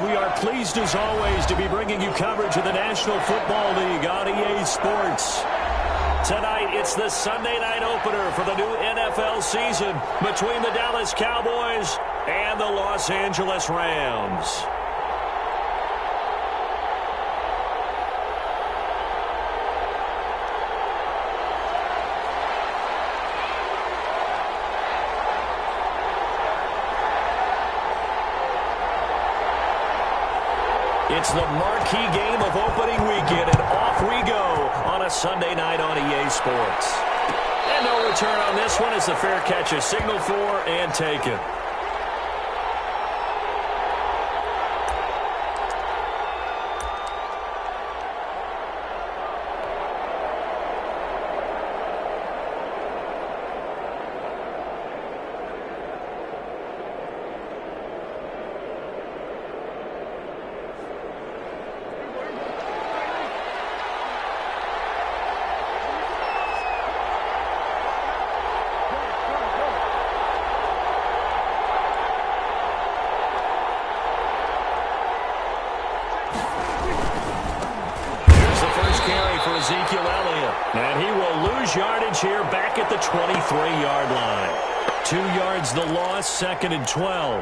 We are pleased as always to be bringing you coverage of the National Football League on EA Sports. Tonight, it's the Sunday night opener for the new NFL season between the Dallas Cowboys and the Los Angeles Rams. It's the marquee game of opening weekend, and off we go on a Sunday night on EA Sports. And no return on this one as the fair catch is signaled for and taken. Ezekiel Elliott, and he will lose yardage here back at the 23-yard line. 2 yards the loss, 2nd and 12.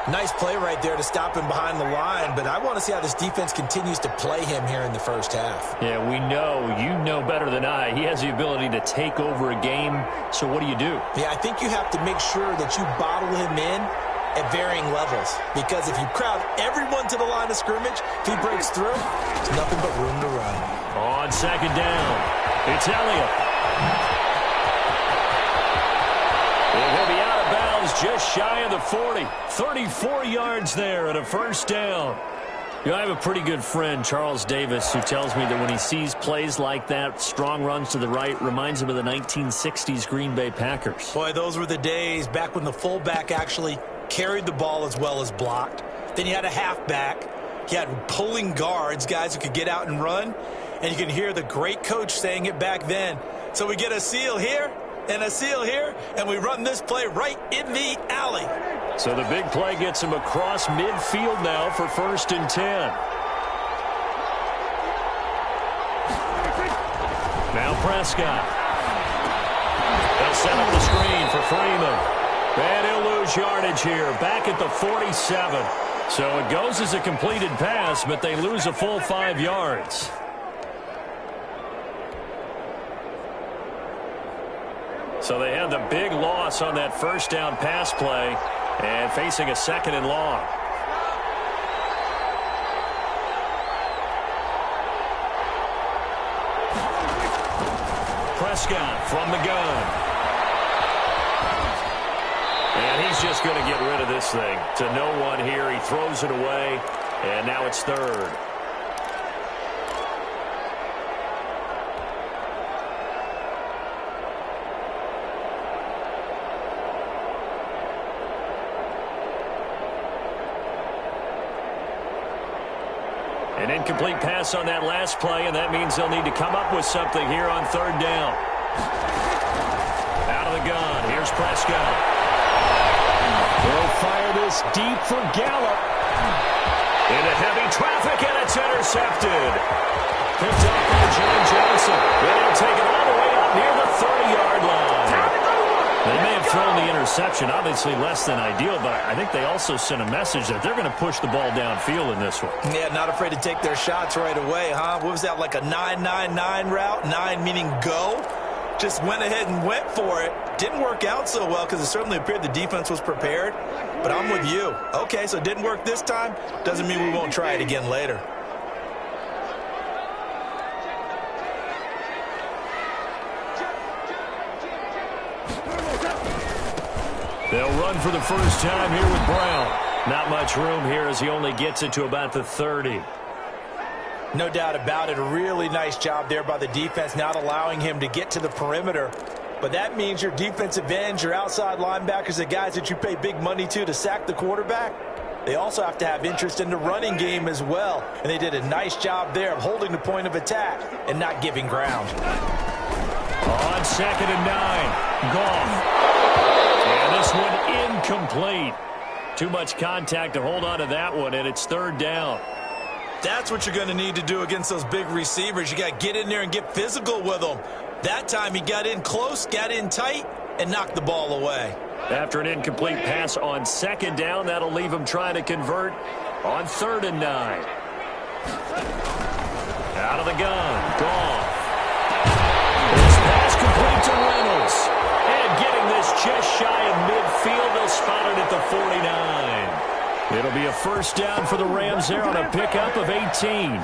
Nice play right there to stop him behind the line, but I want to see how this defense continues to play him here in the first half. Yeah, we know. You know better than I. He has the ability to take over a game, so what do you do? Yeah, I think you have to make sure that you bottle him in at varying levels, because if you crowd everyone to the line of scrimmage, if he breaks through, there's nothing but room to run. On 2nd down, it's Elliott. And he'll be out of bounds just shy of the 40. 34 yards there and a first down. You know, I have a pretty good friend, Charles Davis, who tells me that when he sees plays like that, strong runs to the right, reminds him of the 1960s Green Bay Packers. Boy, those were the days back when the fullback actually carried the ball as well as blocked. Then you had a halfback. You had pulling guards, guys who could get out and run. And you can hear the great coach saying it back then. So we get a seal here and a seal here, and we run this play right in the alley. So the big play gets him across midfield now for 1st and 10. Now Prescott. They'll set up the screen for Freeman. And he'll lose yardage here, back at the 47. So it goes as a completed pass, but they lose a full 5 yards. So they had the big loss on that first down pass play and facing a 2nd and long. Prescott from the gun. And he's just going to get rid of this thing. To no one here. He throws it away, and now it's 3rd. An incomplete pass on that last play, and that means they'll need to come up with something here on 3rd down. Out of the gun, here's Prescott. They'll fire this deep for Gallup. Into heavy traffic, and it's intercepted. Picked up by John Johnson. Then he'll take it all the way up near the 30-yard line. They may have thrown the interception, obviously less than ideal, but I think they also sent a message that they're going to push the ball downfield in this one. Yeah, not afraid to take their shots right away, huh? What was that, like a 9-9-9 route? 9 meaning go? Just went ahead and went for it. Didn't work out so well because it certainly appeared the defense was prepared. But I'm with you. Okay, so it didn't work this time. Doesn't mean we won't try it again later. They'll run for the first time here with Brown. Not much room here as he only gets it to about the 30. No doubt about it. A really nice job there by the defense, not allowing him to get to the perimeter. But that means your defensive ends, your outside linebackers, the guys that you pay big money to sack the quarterback, they also have to have interest in the running game as well. And they did a nice job there of holding the point of attack and not giving ground. On 2nd and 9, Goff. And this one incomplete. Too much contact to hold on to that one, and it's third down. That's what you're going to need to do against those big receivers. You got to get in there and get physical with them. That time he got in close, got in tight, and knocked the ball away. After an incomplete pass on second down, that'll leave him trying to convert on 3rd and 9. Out of the gun, Goff. This pass complete to Reynolds. And getting this just shy of midfield, they'll spot it at the 49. It'll be a first down for the Rams there on a pickup of 18.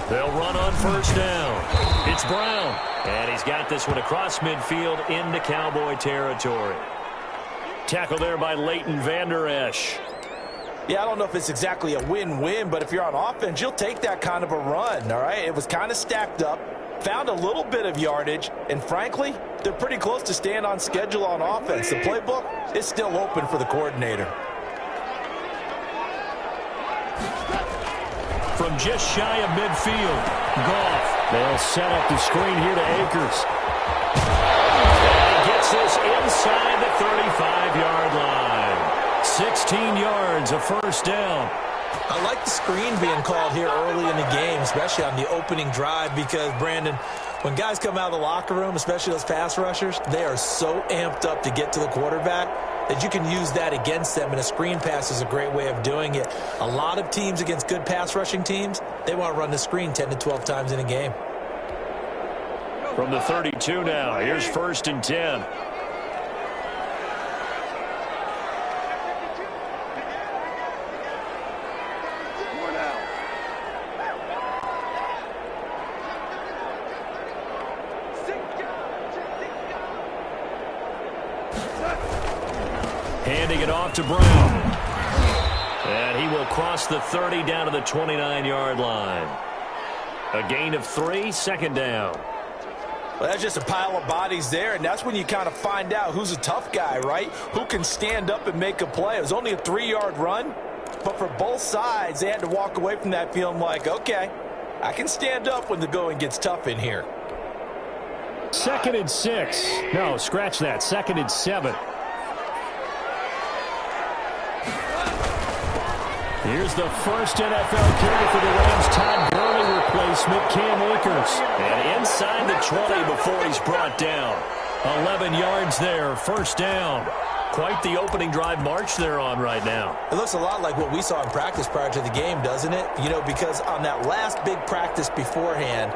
They'll run on first down. It's Brown. And he's got this one across midfield into Cowboy territory. Tackle there by Leighton Vander Esch. Yeah, I don't know if it's exactly a win-win, but if you're on offense, you'll take that kind of a run, all right? It was kind of stacked up, found a little bit of yardage, and frankly, they're pretty close to staying on schedule on offense. The playbook is still open for the coordinator. From just shy of midfield, Goff. They'll set up the screen here to Akers. And he gets this inside the 35-yard line. 16 yards, a first down. I like the screen being called here early in the game, especially on the opening drive, because, Brandon, when guys come out of the locker room, especially those pass rushers, they are so amped up to get to the quarterback that you can use that against them, and a screen pass is a great way of doing it. A lot of teams against good pass rushing teams, they want to run the screen 10 to 12 times in a game. From the 32 now, here's 1st and 10. Handing it off to Brown. And he will cross the 30 down to the 29-yard line. A gain of 3, 2nd down. Well, that's just a pile of bodies there, and that's when you kind of find out who's a tough guy, right? Who can stand up and make a play. It was only a 3-yard run, but for both sides, they had to walk away from that feeling like, okay, I can stand up when the going gets tough in here. 2nd and 6. No, scratch that. 2nd and 7. Here's the first NFL carry for the Rams. Todd Gurley replacement, Cam Akers. And inside the 20 before he's brought down. 11 yards there, first down. Quite the opening drive march they're on right now. It looks a lot like what we saw in practice prior to the game, doesn't it? You know, because on that last big practice beforehand,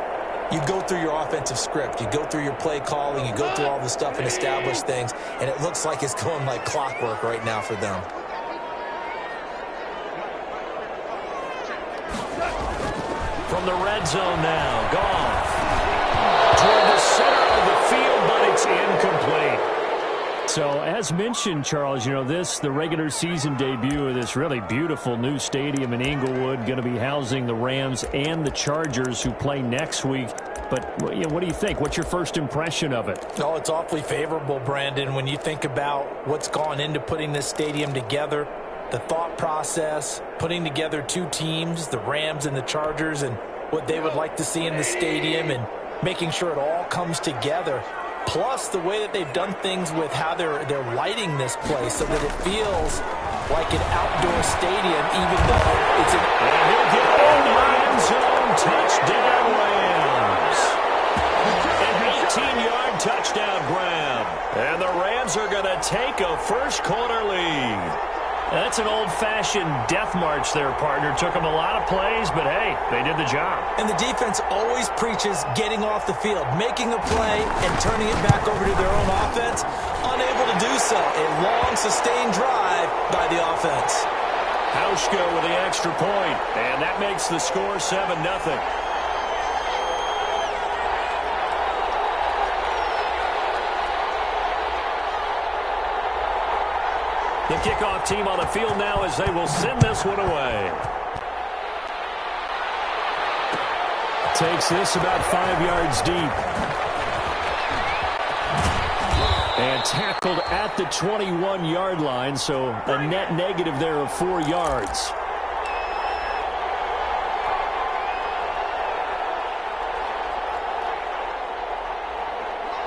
you go through your offensive script. You go through your play calling. You go through all the stuff and establish things. And it looks like it's going like clockwork right now for them. From the red zone now, Goff. Toward the center of the field, but it's incomplete. So, as mentioned, Charles, you know, the regular season debut of this really beautiful new stadium in Inglewood, going to be housing the Rams and the Chargers who play next week. But, you know, what do you think? What's your first impression of it? Oh, it's awfully favorable, Brandon, when you think about what's gone into putting this stadium together. The thought process, putting together two teams, the Rams and the Chargers, and what they would like to see in the stadium, and making sure it all comes together. Plus, the way that they've done things with how they're lighting this place so that it feels like an outdoor stadium, even though it's an... And he'll get in the end zone. Touchdown, Rams. An 18-yard touchdown grab. And the Rams are going to take a first-quarter lead. That's an old-fashioned death march there, partner. Took them a lot of plays, but, hey, they did the job. And the defense always preaches getting off the field, making a play, and turning it back over to their own offense. Unable to do so. A long, sustained drive by the offense. Hauschka with the extra point, and that makes the score 7-0. The kickoff team on the field now as they will send this one away. Takes this about 5 yards deep. And tackled at the 21-yard line, so a net negative there of 4 yards.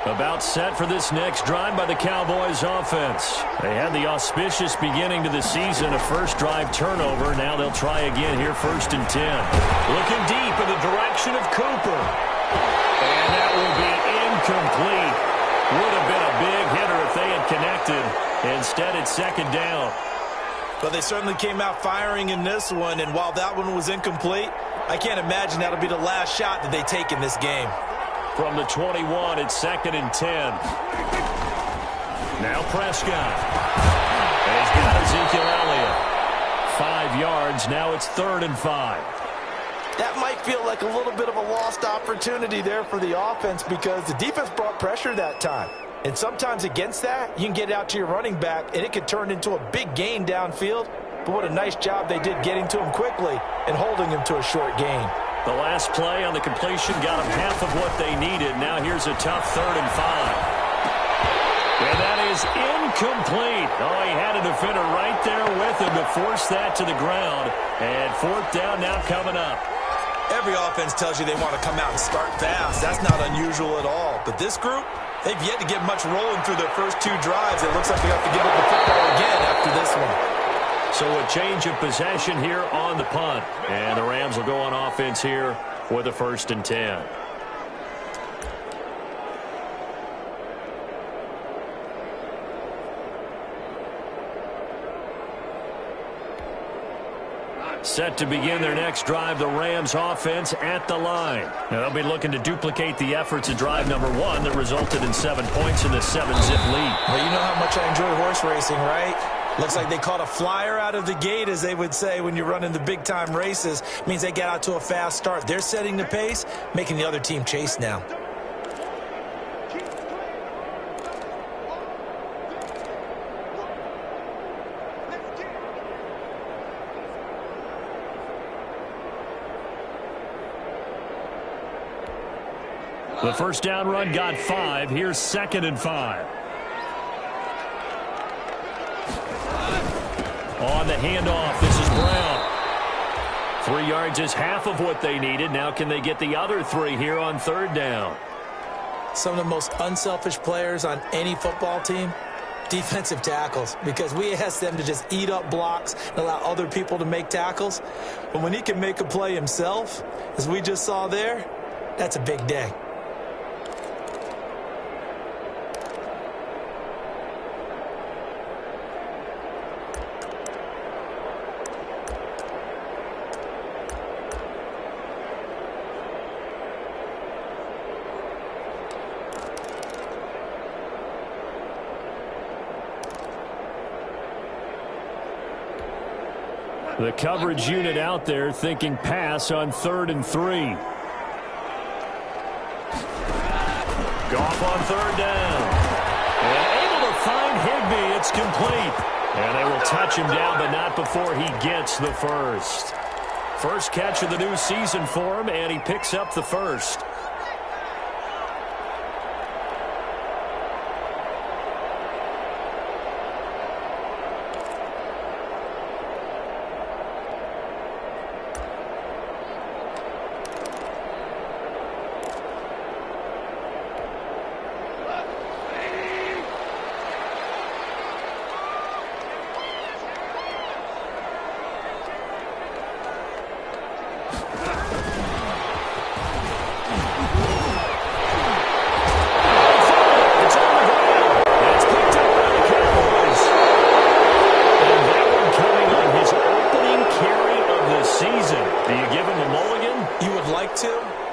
About set for this next drive by the Cowboys offense. They had the auspicious beginning to the season, a first drive turnover. Now they'll try again here, 1st and 10. Looking deep in the direction of Cooper. And that will be incomplete. Would have been a big hitter if they had connected. Instead, it's 2nd down. But they certainly came out firing in this one, and while that one was incomplete, I can't imagine that'll be the last shot that they take in this game. From the 21, it's 2nd and 10. Now Prescott. And he's got Ezekiel Elliott. 5 yards. Now it's 3rd and 5. That might feel like a little bit of a lost opportunity there for the offense because the defense brought pressure that time. And sometimes against that, you can get it out to your running back, and it could turn into a big gain downfield. But what a nice job they did getting to him quickly and holding him to a short gain. The last play on the completion got them half of what they needed. Now here's a tough 3rd and 5. And that is incomplete. Oh, he had a defender right there with him to force that to the ground. And 4th down now coming up. Every offense tells you they want to come out and start fast. That's not unusual at all. But this group, they've yet to get much rolling through their first 2 drives. It looks like they have to give up the football again after this one. So a change of possession here on the punt. And the Rams will go on offense here with a 1st and 10. Set to begin their next drive, the Rams offense at the line. Now they'll be looking to duplicate the efforts of drive number 1 that resulted in 7 points in the 7-zip lead. Well, you know how much I enjoy horse racing, right? Looks like they caught a flyer out of the gate, as they would say when you're running the big-time races. Means they get out to a fast start. They're setting the pace, making the other team chase now. The first down run got 5. Here's 2nd and 5. On the handoff, this is Brown. 3 yards is half of what they needed. Now can they get the other 3 here on 3rd down? Some of the most unselfish players on any football team, defensive tackles, because we ask them to just eat up blocks and allow other people to make tackles. But when he can make a play himself, as we just saw there, that's a big day. The coverage unit out there thinking pass on 3rd and 3. Goff on 3rd down. And able to find Higbee. It's complete. And they will touch him down, but not before he gets the first. First catch of the new season for him, and he picks up the first.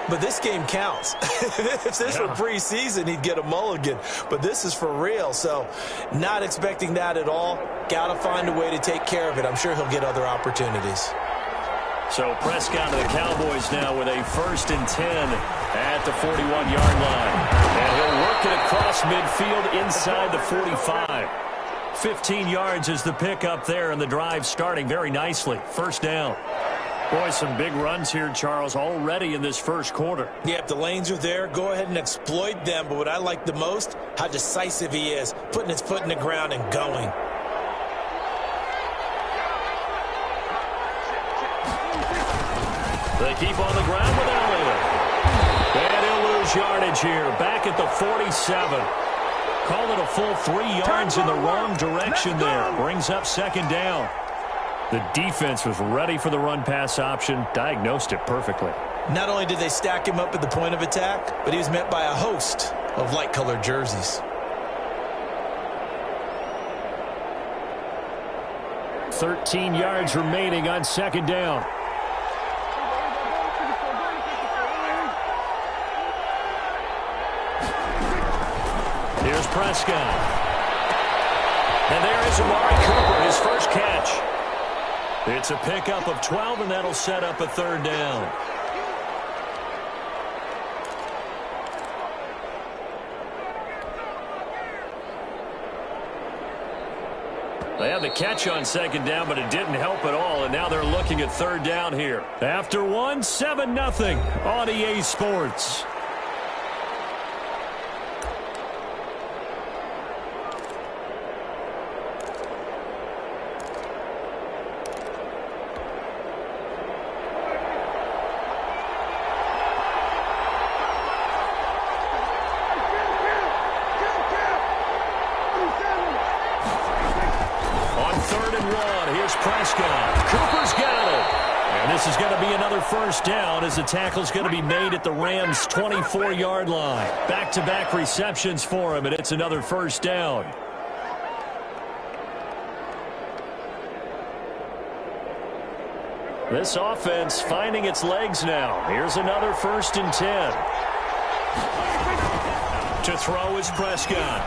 But this game counts. If this were preseason, he'd get a mulligan. But this is for real, so not expecting that at all. Got to find a way to take care of it. I'm sure he'll get other opportunities. So Prescott to the Cowboys now with a 1st and 10 at the 41-yard line. And he'll work it across midfield inside the 45. 15 yards is the pickup there, and the drive starting very nicely. First down. Boy, some big runs here, Charles, already in this first quarter. Yeah, if the lanes are there, go ahead and exploit them. But what I like the most, how decisive he is, putting his foot in the ground and going. They keep on the ground with Elliott. And he'll lose yardage here, back at the 47. Call it a full 3 yards in the wrong direction there. Brings up second down. The defense was ready for the run-pass option, diagnosed it perfectly. Not only did they stack him up at the point of attack, but he was met by a host of light-colored jerseys. 13 yards remaining on second down. Here's Prescott. And there is Amari Cooper, his first catch. It's a pickup of 12, and that'll set up a third down. They had the catch on second down, but it didn't help at all, and now they're looking at third down here. After one, 7-0 on EA Sports. This is going to be another first down as the tackle's going to be made at the Rams' 24-yard line. Back-to-back receptions for him, and it's another first down. This offense finding its legs now. Here's another 1st and 10. To throw is Prescott.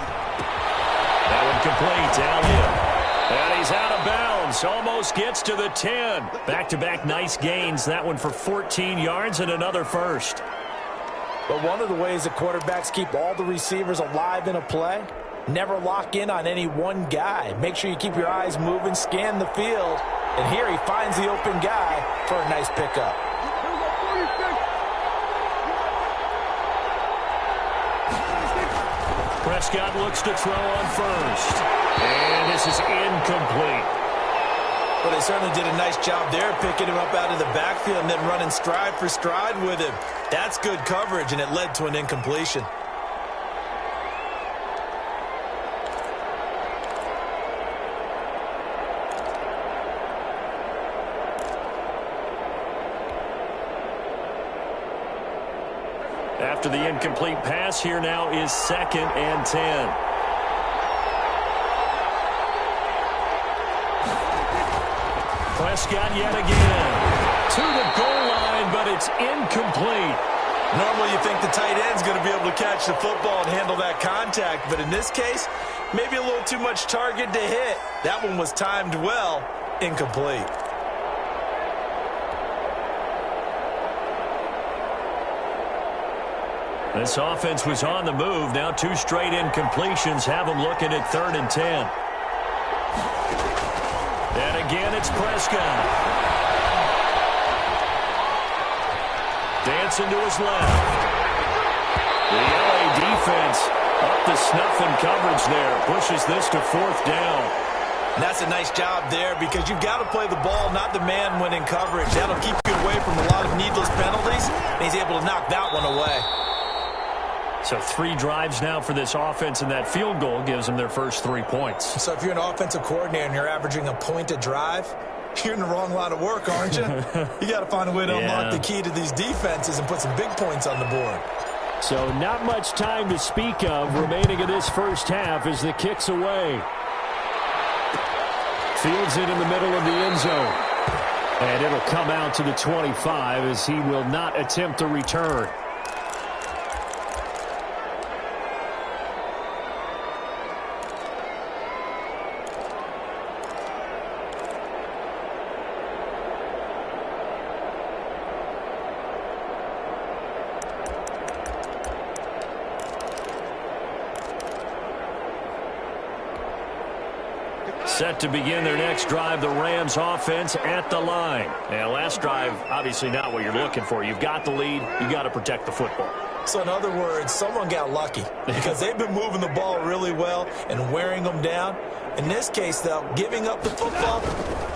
That one complete to Elliott. And he's out of bounds. Almost gets to the 10. Back-to-back nice gains. That one for 14 yards and another first. But one of the ways the quarterbacks keep all the receivers alive in a play, never lock in on any one guy. Make sure you keep your eyes moving, scan the field. And here he finds the open guy for a nice pickup. Prescott looks to throw on first. And this is incomplete. Well, they certainly did a nice job there, picking him up out of the backfield and then running stride for stride with him. That's good coverage, and it led to an incompletion. After the incomplete pass, here now is 2nd and 10. Prescott yet again to the goal line, but it's incomplete. Normally you think the tight end's going to be able to catch the football and handle that contact, but in this case, maybe a little too much target to hit. That one was timed well, incomplete. This offense was on the move. Now 2 straight incompletions have them looking at 3rd and 10. And again, it's Prescott. Dancing to his left. The LA defense up to snuff in coverage there. Pushes this to 4th down. And that's a nice job there because you've got to play the ball, not the man when in coverage. That'll keep you away from a lot of needless penalties, and he's able to knock that one away. So 3 drives now for this offense, and that field goal gives them their first 3 points. So if you're an offensive coordinator and you're averaging a point a drive, you're in the wrong line of work, aren't you? You got to find a way to unlock the key to these defenses and put some big points on the board. So not much time to speak of remaining in this first half as the kick's away. Fields it in the middle of the end zone. And it'll come out to the 25 as he will not attempt a return. Set to begin their next drive, the Rams offense at the line. And last drive, obviously not what you're looking for. You've got the lead. You've got to protect the football. So in other words, someone got lucky because they've been moving the ball really well and wearing them down. In this case, though, giving up the football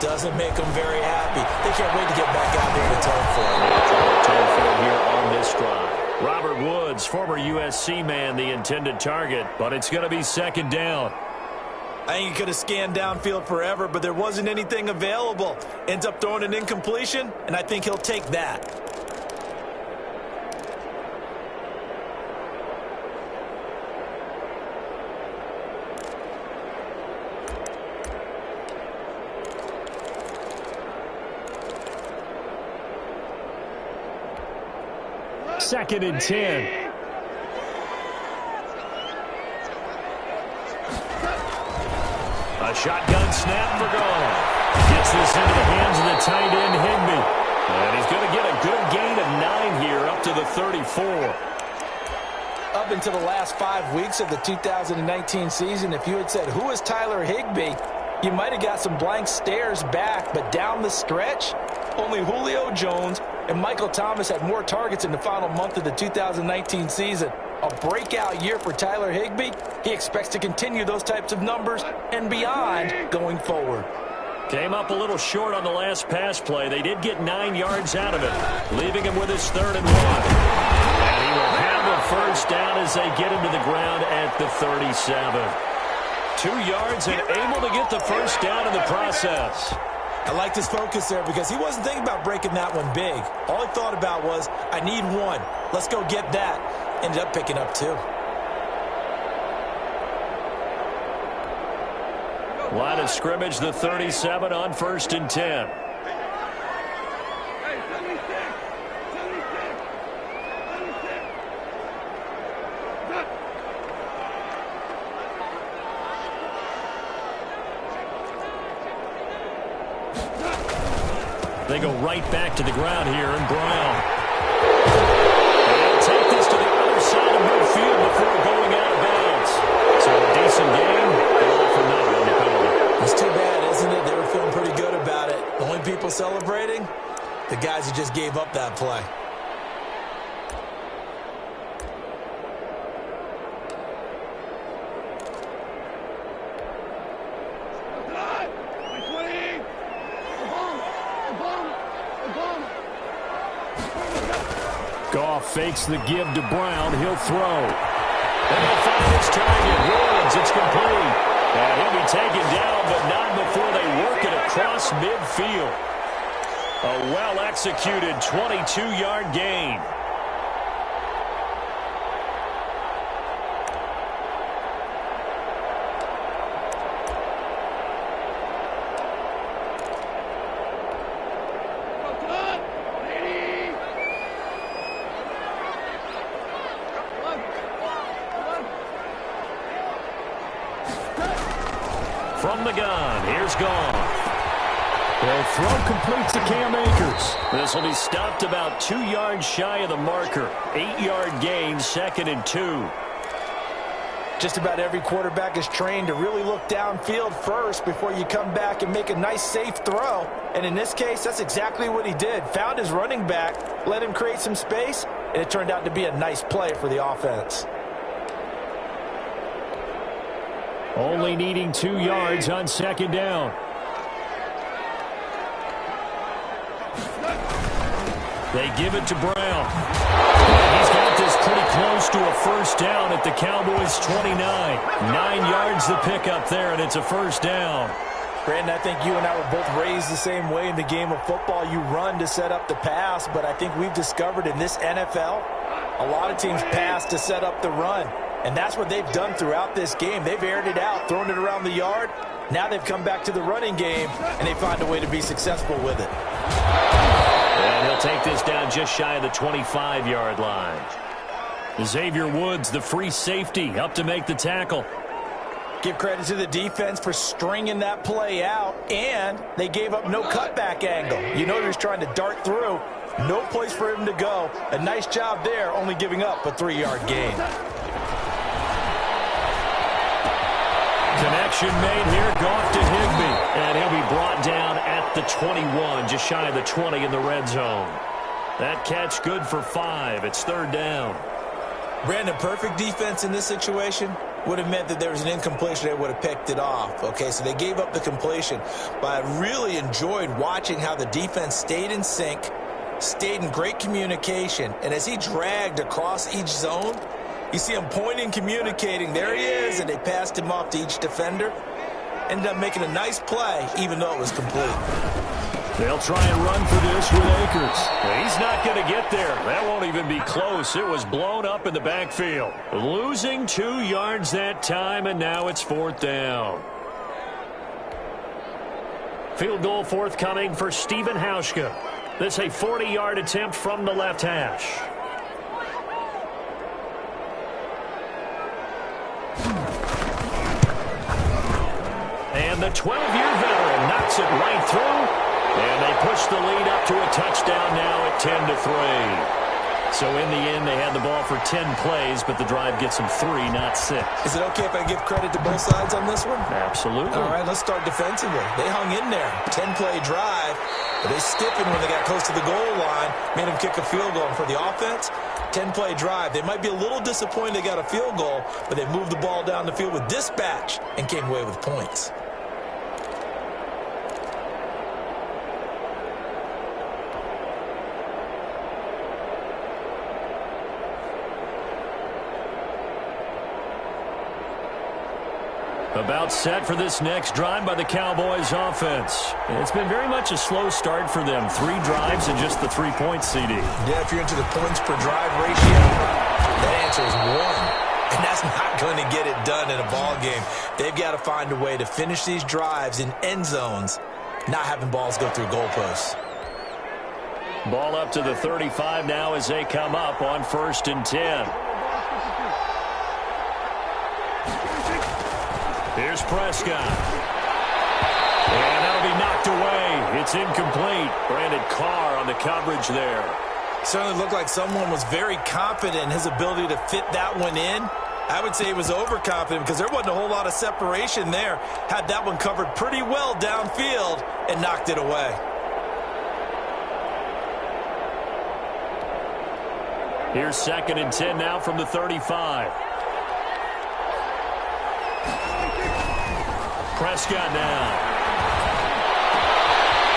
doesn't make them very happy. They can't wait to get back out there and atone for it. Atone for it here on this drive. Robert Woods, former USC man, the intended target, but it's going to be second down. I think he could have scanned downfield forever, but there wasn't anything available. Ends up throwing an incompletion, and I think he'll take that. Second and 10. A shotgun snap for Goff. Gets this into the hands of the tight end, Higbee. And he's going to get a good gain of 9 here up to the 34. Up until the last 5 weeks of the 2019 season, if you had said, who is Tyler Higbee, you might have got some blank stares back. But down the stretch, only Julio Jones and Michael Thomas had more targets in the final month of the 2019 season. A breakout year for Tyler Higbee. He expects to continue those types of numbers and beyond going forward. Came up a little short on the last pass play. They did get 9 yards out of it, leaving him with his 3rd and 1. And he will have a first down as they get him to the ground at the 37. 2 yards and able to get the first down in the process. I liked his focus there because he wasn't thinking about breaking that one big. All he thought about was, I need 1. Let's go get that. Ended up picking up 2. Line of scrimmage, the 37 on 1st and 10. They go right back to the ground here, and Brown. They'll take this to the other side of midfield before going out of bounds. So a decent game, but all for nothing on the penalty. It's too bad, isn't it? They were feeling pretty good about it. The only people celebrating, the guys who just gave up that play. Goff fakes the give to Brown. He'll throw. And he'll find his target. Woods, it's complete. And he'll be taken down, but not before they work it across midfield. A well-executed 22-yard gain. From the gun, here's Goff. They'll throw complete to Cam Akers. This will be stopped about 2 yards shy of the marker. 8-yard gain, 2nd and 2. Just about every quarterback is trained to really look downfield first before you come back and make a nice, safe throw. And in this case, that's exactly what he did. Found his running back, let him create some space, and it turned out to be a nice play for the offense. Only needing 2 yards on 2nd down. They give it to Brown. He's got this pretty close to a first down at the Cowboys' 29. 9 yards the pickup there, and it's a first down. Brandon, I think you and I were both raised the same way in the game of football. You run to set up the pass, but I think we've discovered in this NFL, a lot of teams pass to set up the run. And that's what they've done throughout this game. They've aired it out, thrown it around the yard. Now they've come back to the running game, and they find a way to be successful with it. And he'll take this down just shy of the 25-yard line. Xavier Woods, the free safety, up to make the tackle. Give credit to the defense for stringing that play out, and they gave up no cutback angle. You know he was trying to dart through. No place for him to go. A nice job there, only giving up a 3-yard gain. Connection made here. Goff to Higbee. And he'll be brought down at the 21, just shy of the 20 in the red zone. That catch good for 5. It's third down. Brandon, perfect defense in this situation would have meant that there was an incompletion. They would have picked it off. Okay, so they gave up the completion. But I really enjoyed watching how the defense stayed in sync, stayed in great communication. And as he dragged across each zone, you see him pointing, communicating. There he is, and they passed him off to each defender. Ended up making a nice play, even though it was complete. They'll try and run for this with Akers. He's not going to get there. That won't even be close. It was blown up in the backfield. Losing 2 yards that time, and now it's fourth down. Field goal forthcoming for Stephen Hauschka. This a 40-yard attempt from the left hash. And the 12-year veteran knocks it right through. And they push the lead up to a touchdown now at 10-3. So in the end, they had the ball for 10 plays, but the drive gets them 3, not 6. Is it okay if I give credit to both sides on this one? Absolutely. All right, let's start defensively. They hung in there. 10-play drive, but they stiffened when they got close to the goal line, made them kick a field goal. And for the offense, 10-play drive. They might be a little disappointed they got a field goal, but they moved the ball down the field with dispatch and came away with points. About set for this next drive by the Cowboys offense. It's been very much a slow start for them. 3 drives and just the 3 points, CD. Yeah, if you're into the points per drive ratio, that answer is 1. And that's not going to get it done in a ball game. They've got to find a way to finish these drives in end zones, not having balls go through goalposts. Ball up to the 35 now as they come up on 1st and 10. Here's Prescott. And that'll be knocked away. It's incomplete. Brandon Carr on the coverage there. Certainly looked like someone was very confident in his ability to fit that one in. I would say he was overconfident because there wasn't a whole lot of separation there. Had that one covered pretty well downfield and knocked it away. Here's 2nd and 10 now from the 35. Prescott now.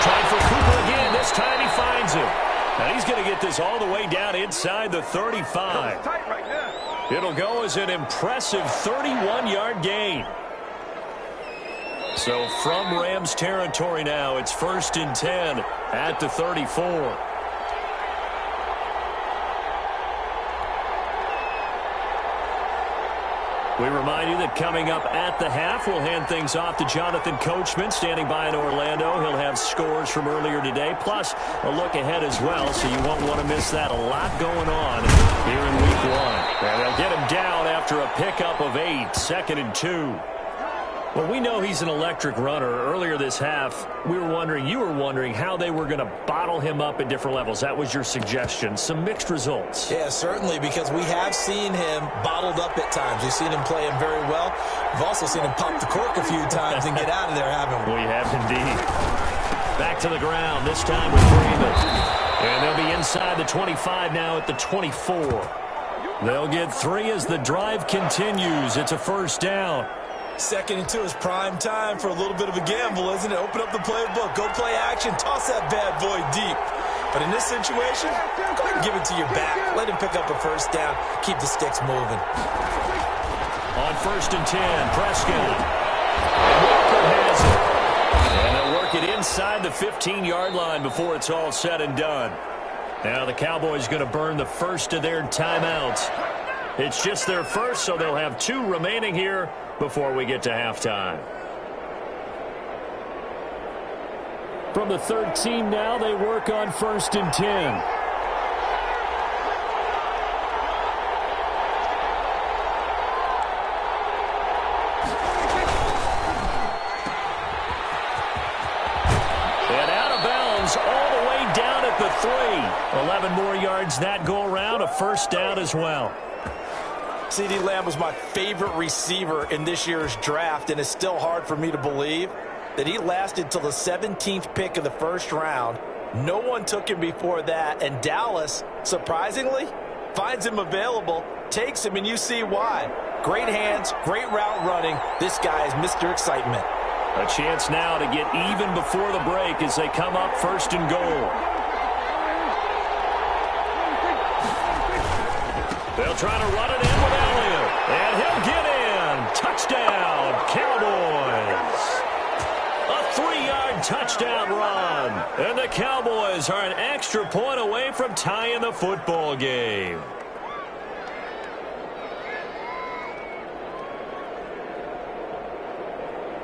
Trying for Cooper again. This time he finds him. And he's going to get this all the way down inside the 35. It'll go as an impressive 31-yard gain. So from Rams territory now, it's 1st and 10 at the 34. We remind you that coming up at the half, we'll hand things off to Jonathan Coachman, standing by in Orlando. He'll have scores from earlier today, plus a look ahead as well, so you won't want to miss that. A lot going on here in Week 1. And they'll get him down after a pickup of 8, 2nd and 2. Well, we know he's an electric runner. Earlier this half, you were wondering how they were going to bottle him up at different levels. That was your suggestion. Some mixed results. Yeah, certainly, because we have seen him bottled up at times. We've seen him play him very well. We've also seen him pop the cork a few times and get out of there, haven't we? We have indeed. Back to the ground, this time with Freeman. And they'll be inside the 25 now at the 24. They'll get 3 as the drive continues. It's a 1st down. 2nd and 2 is prime time for a little bit of a gamble, isn't it? Open up the playbook, go play action, toss that bad boy deep. But in this situation, go ahead and give it to your back. Let him pick up a 1st down. Keep the sticks moving. On 1st and 10, Prescott. And Walker has it. And they'll work it inside the 15-yard line before it's all said and done. Now the Cowboys going to burn the first of their timeouts. It's just their first, so they'll have 2 remaining here before we get to halftime. From the 13 now, they work on 1st and 10. And out of bounds all the way down at the 3. 11 more yards that go around, a 1st down as well. CeeDee Lamb was my favorite receiver in this year's draft, and it's still hard for me to believe that he lasted till the 17th pick of the first round. No one took him before that, and Dallas, surprisingly, finds him available, takes him, and you see why. Great hands, great route running. This guy is Mr. Excitement. A chance now to get even before the break as they come up first and goal. They'll try to run it in with Elliott, and he'll get in. Touchdown, Cowboys. A 3-yard touchdown run. And the Cowboys are an extra point away from tying the football game.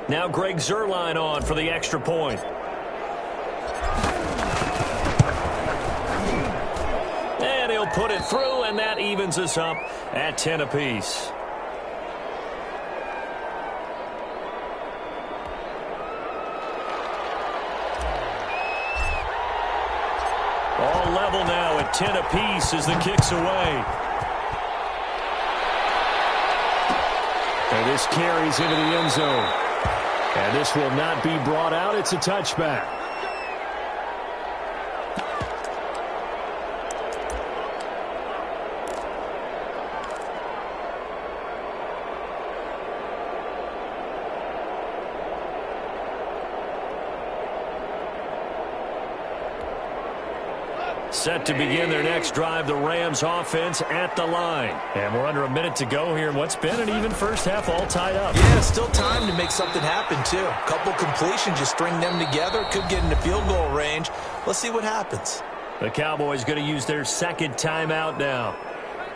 Now Greg Zuerlein on for the extra point. And he'll put it through, and that evens us up at 10 apiece. All level now at 10 apiece as the kick's away. And this carries into the end zone. And this will not be brought out. It's a touchback. Set to begin their next drive, the Rams offense at the line. And we're under a minute to go here in what's been an even first half, all tied up. Yeah, still time to make something happen, too. Couple completions, you string them together, could get into field goal range. Let's see what happens. The Cowboys going to use their second timeout now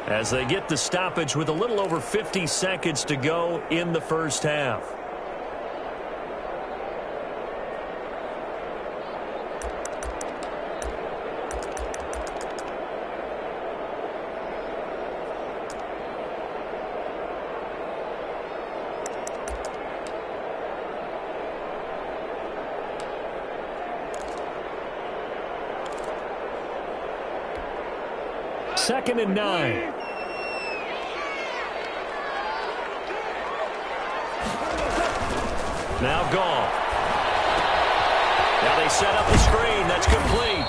as they get the stoppage with a little over 50 seconds to go in the first half. Second and 9. Now Goff. Now they set up the screen. That's complete.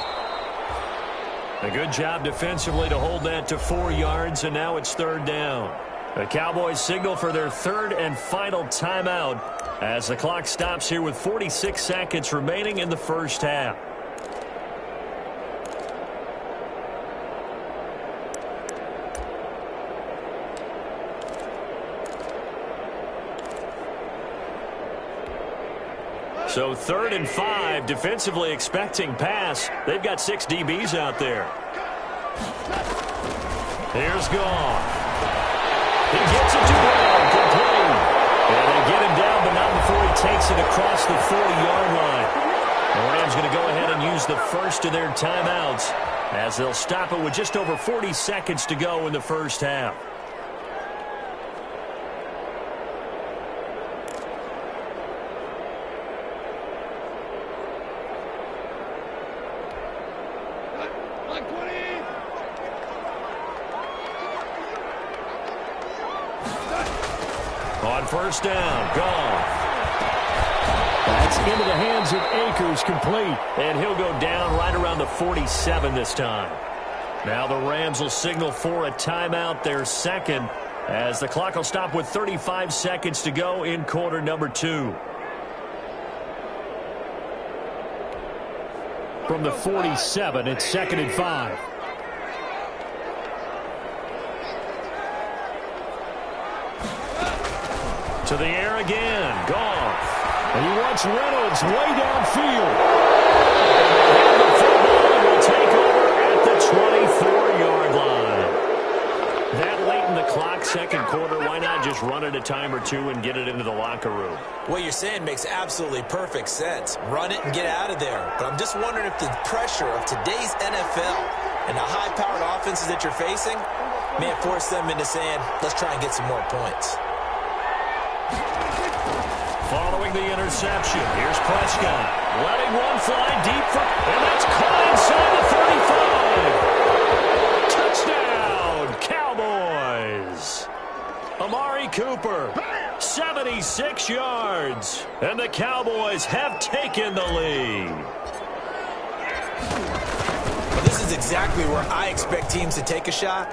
A good job defensively to hold that to 4 yards, and now it's third down. The Cowboys signal for their third and final timeout as the clock stops here with 46 seconds remaining in the first half. So 3rd and 5, defensively expecting pass. They've got 6 DBs out there. Here's Goff. He gets it to Brown, complete. And they get him down, but not before he takes it across the 40-yard line. The Rams going to go ahead and use the first of their timeouts as they'll stop it with just over 40 seconds to go in the first half. On first down, Goff. That's into the hands of Akers, complete. And he'll go down right around the 47 this time. Now the Rams will signal for a timeout, their second, as the clock will stop with 35 seconds to go in quarter number 2. From the 47, it's 2nd and 5. To the air again, Goff. And he wants Reynolds way downfield. And the football will take over at the 24-yard line. That late in the clock, second quarter, why not just run it a time or two and get it into the locker room? What you're saying makes absolutely perfect sense. Run it and get out of there. But I'm just wondering if the pressure of today's NFL and the high-powered offenses that you're facing may force them into saying, let's try and get some more points. Following the interception, here's Prescott. Letting one fly deep for, and that's caught inside the 35. Touchdown, Cowboys. Amari Cooper, 76 yards. And the Cowboys have taken the lead. This is exactly where I expect teams to take a shot.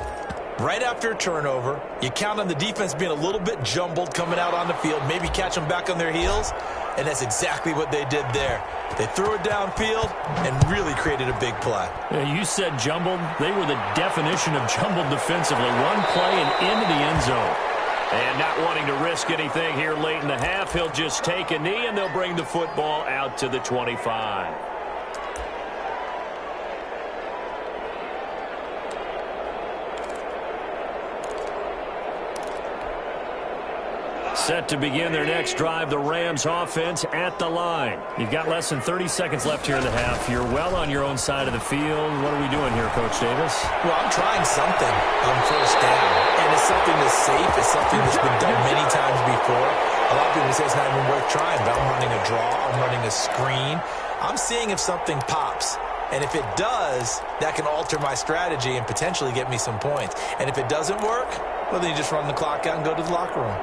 Right after a turnover, you count on the defense being a little bit jumbled coming out on the field, maybe catch them back on their heels, and that's exactly what they did there. They threw it downfield and really created a big play. Yeah, you said jumbled. They were the definition of jumbled defensively. One play and into the end zone. And not wanting to risk anything here late in the half, he'll just take a knee, and they'll bring the football out to the 25. Set to begin their next drive, the Rams offense at the line. You've got less than 30 seconds left here in the half. You're well on your own side of the field. What are we doing here, Coach Davis? Well, I'm trying something on first down, and it's something that's safe. It's something that's been done many times before. A lot of people say it's not even worth trying, but I'm running a draw. I'm running a screen. I'm seeing if something pops. And if it does, that can alter my strategy and potentially get me some points. And if it doesn't work, well, then you just run the clock out and go to the locker room.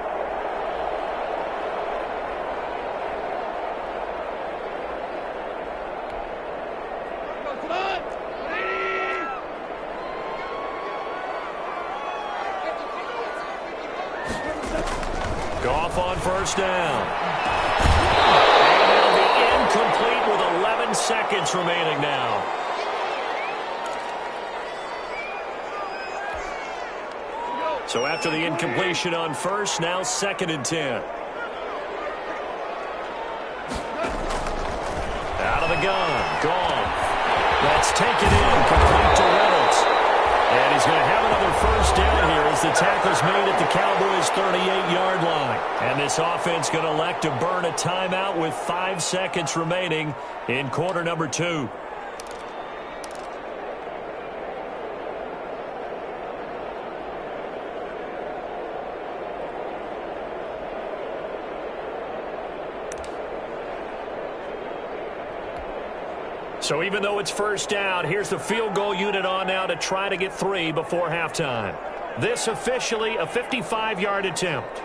Goff on first down. And it'll be incomplete with 11 seconds remaining now. So after the incompletion on first, now 2nd and 10. Out of the gun, Goff. That's taken in, complete to Reynolds. And he's going to have another first down here as the tackle's made at the Cowboys' 38-yard line. And this offense going to elect to burn a timeout with 5 seconds remaining in quarter number 2. So even though it's first down, here's the field goal unit on now to try to get 3 before halftime. This officially a 55-yard attempt.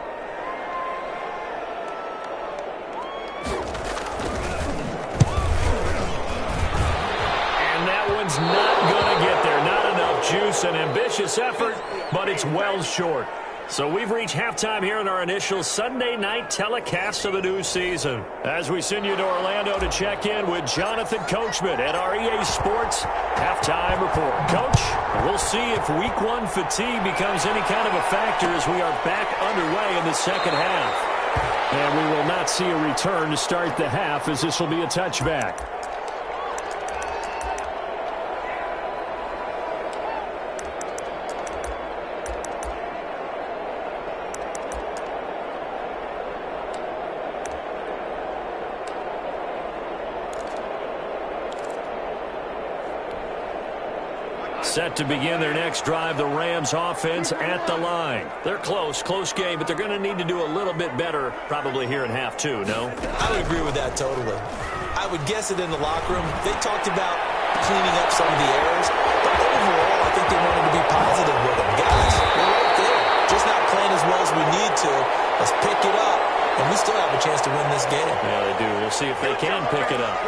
And that one's not going to get there. Not enough juice, an ambitious effort, but it's well short. So we've reached halftime here in our initial Sunday night telecast of the new season. As we send you to Orlando to check in with Jonathan Coachman at our EA Sports Halftime Report. Coach, we'll see if Week 1 fatigue becomes any kind of a factor as we are back underway in the second half. And we will not see a return to start the half as this will be a touchback. Set to begin their next drive, the Rams offense at the line. They're close game, but they're going to need to do a little bit better probably here in half 2, no? I would agree with that totally. I would guess it in the locker room. They talked about cleaning up some of the errors, but overall I think they wanted to be positive with them. Guys, we're right there. Just not playing as well as we need to. Let's pick it up, and we still have a chance to win this game. Yeah, they do. We'll see if they can pick it up.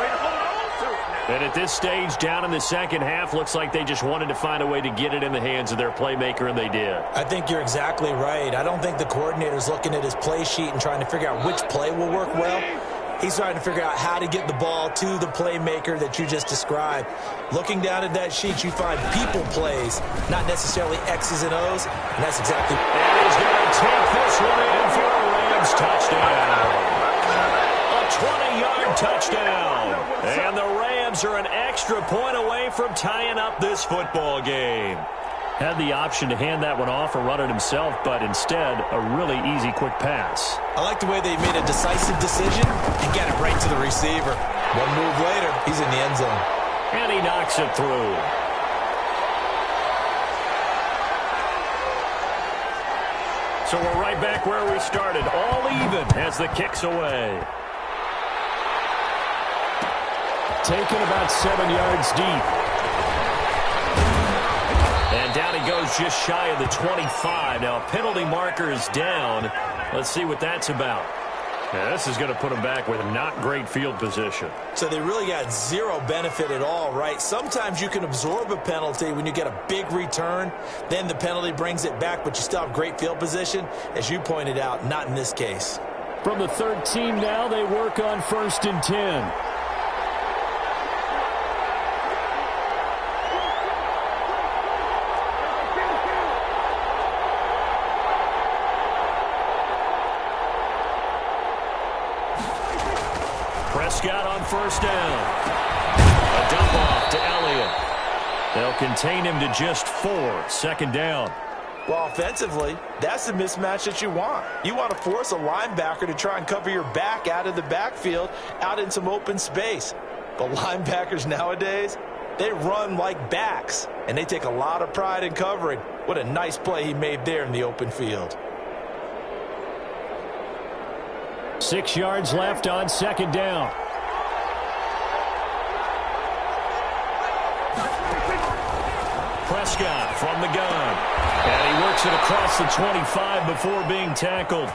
And at this stage, down in the second half, looks like they just wanted to find a way to get it in the hands of their playmaker, and they did. I think you're exactly right. I don't think the coordinator's looking at his play sheet and trying to figure out which play will work well. He's trying to figure out how to get the ball to the playmaker that you just described. Looking down at that sheet, you find people plays, not necessarily X's and O's, and that's exactly... And he's going to take this one in for a Rams touchdown. A 20-yard touchdown. And the Rams are an extra point away from tying up this football game. Had the option to hand that one off or run it himself, but instead, a really easy, quick pass. I like the way they made a decisive decision and get it right to the receiver. One move later, he's in the end zone. And he knocks it through. So we're right back where we started, all even as the kick's away. Taken about 7 yards deep. And down he he goes just shy of the 25. Now, a penalty marker is down. Let's see what that's about. Yeah, this is going to put him back with not great field position. So they really got zero benefit at all, right? Sometimes you can absorb a penalty when you get a big return. Then the penalty brings it back, but you still have great field position. As you pointed out, not in this case. From the third team now, they work on 1st and 10. Prescott on 1st down. A dump off to Elliott. They'll contain him to just 4. 2nd down. Well, offensively, that's the mismatch that you want. You want to force a linebacker to try and cover your back out of the backfield, out in some open space. But linebackers nowadays, they run like backs, and they take a lot of pride in covering. What a nice play he made there in the open field. 6 yards left on 2nd down. Prescott from the gun. And he works it across the 25 before being tackled.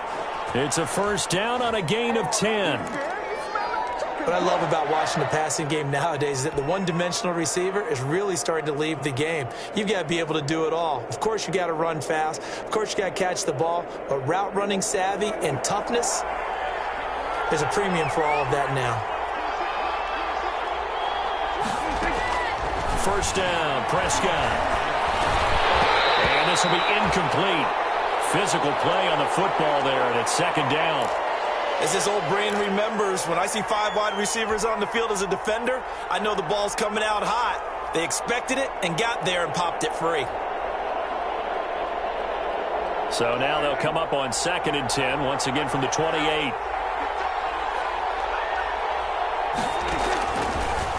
It's a 1st down on a gain of 10. What I love about watching the passing game nowadays is that the one-dimensional receiver is really starting to leave the game. You've got to be able to do it all. Of course, you got to run fast. Of course, you got to catch the ball. But route running savvy and toughness, there's a premium for all of that now. 1st down, Prescott. And this will be incomplete. Physical play on the football there, and it's 2nd down. As this old brain remembers, when I see 5 wide receivers on the field as a defender, I know the ball's coming out hot. They expected it and got there and popped it free. So now they'll come up on 2nd and 10, once again from the 28.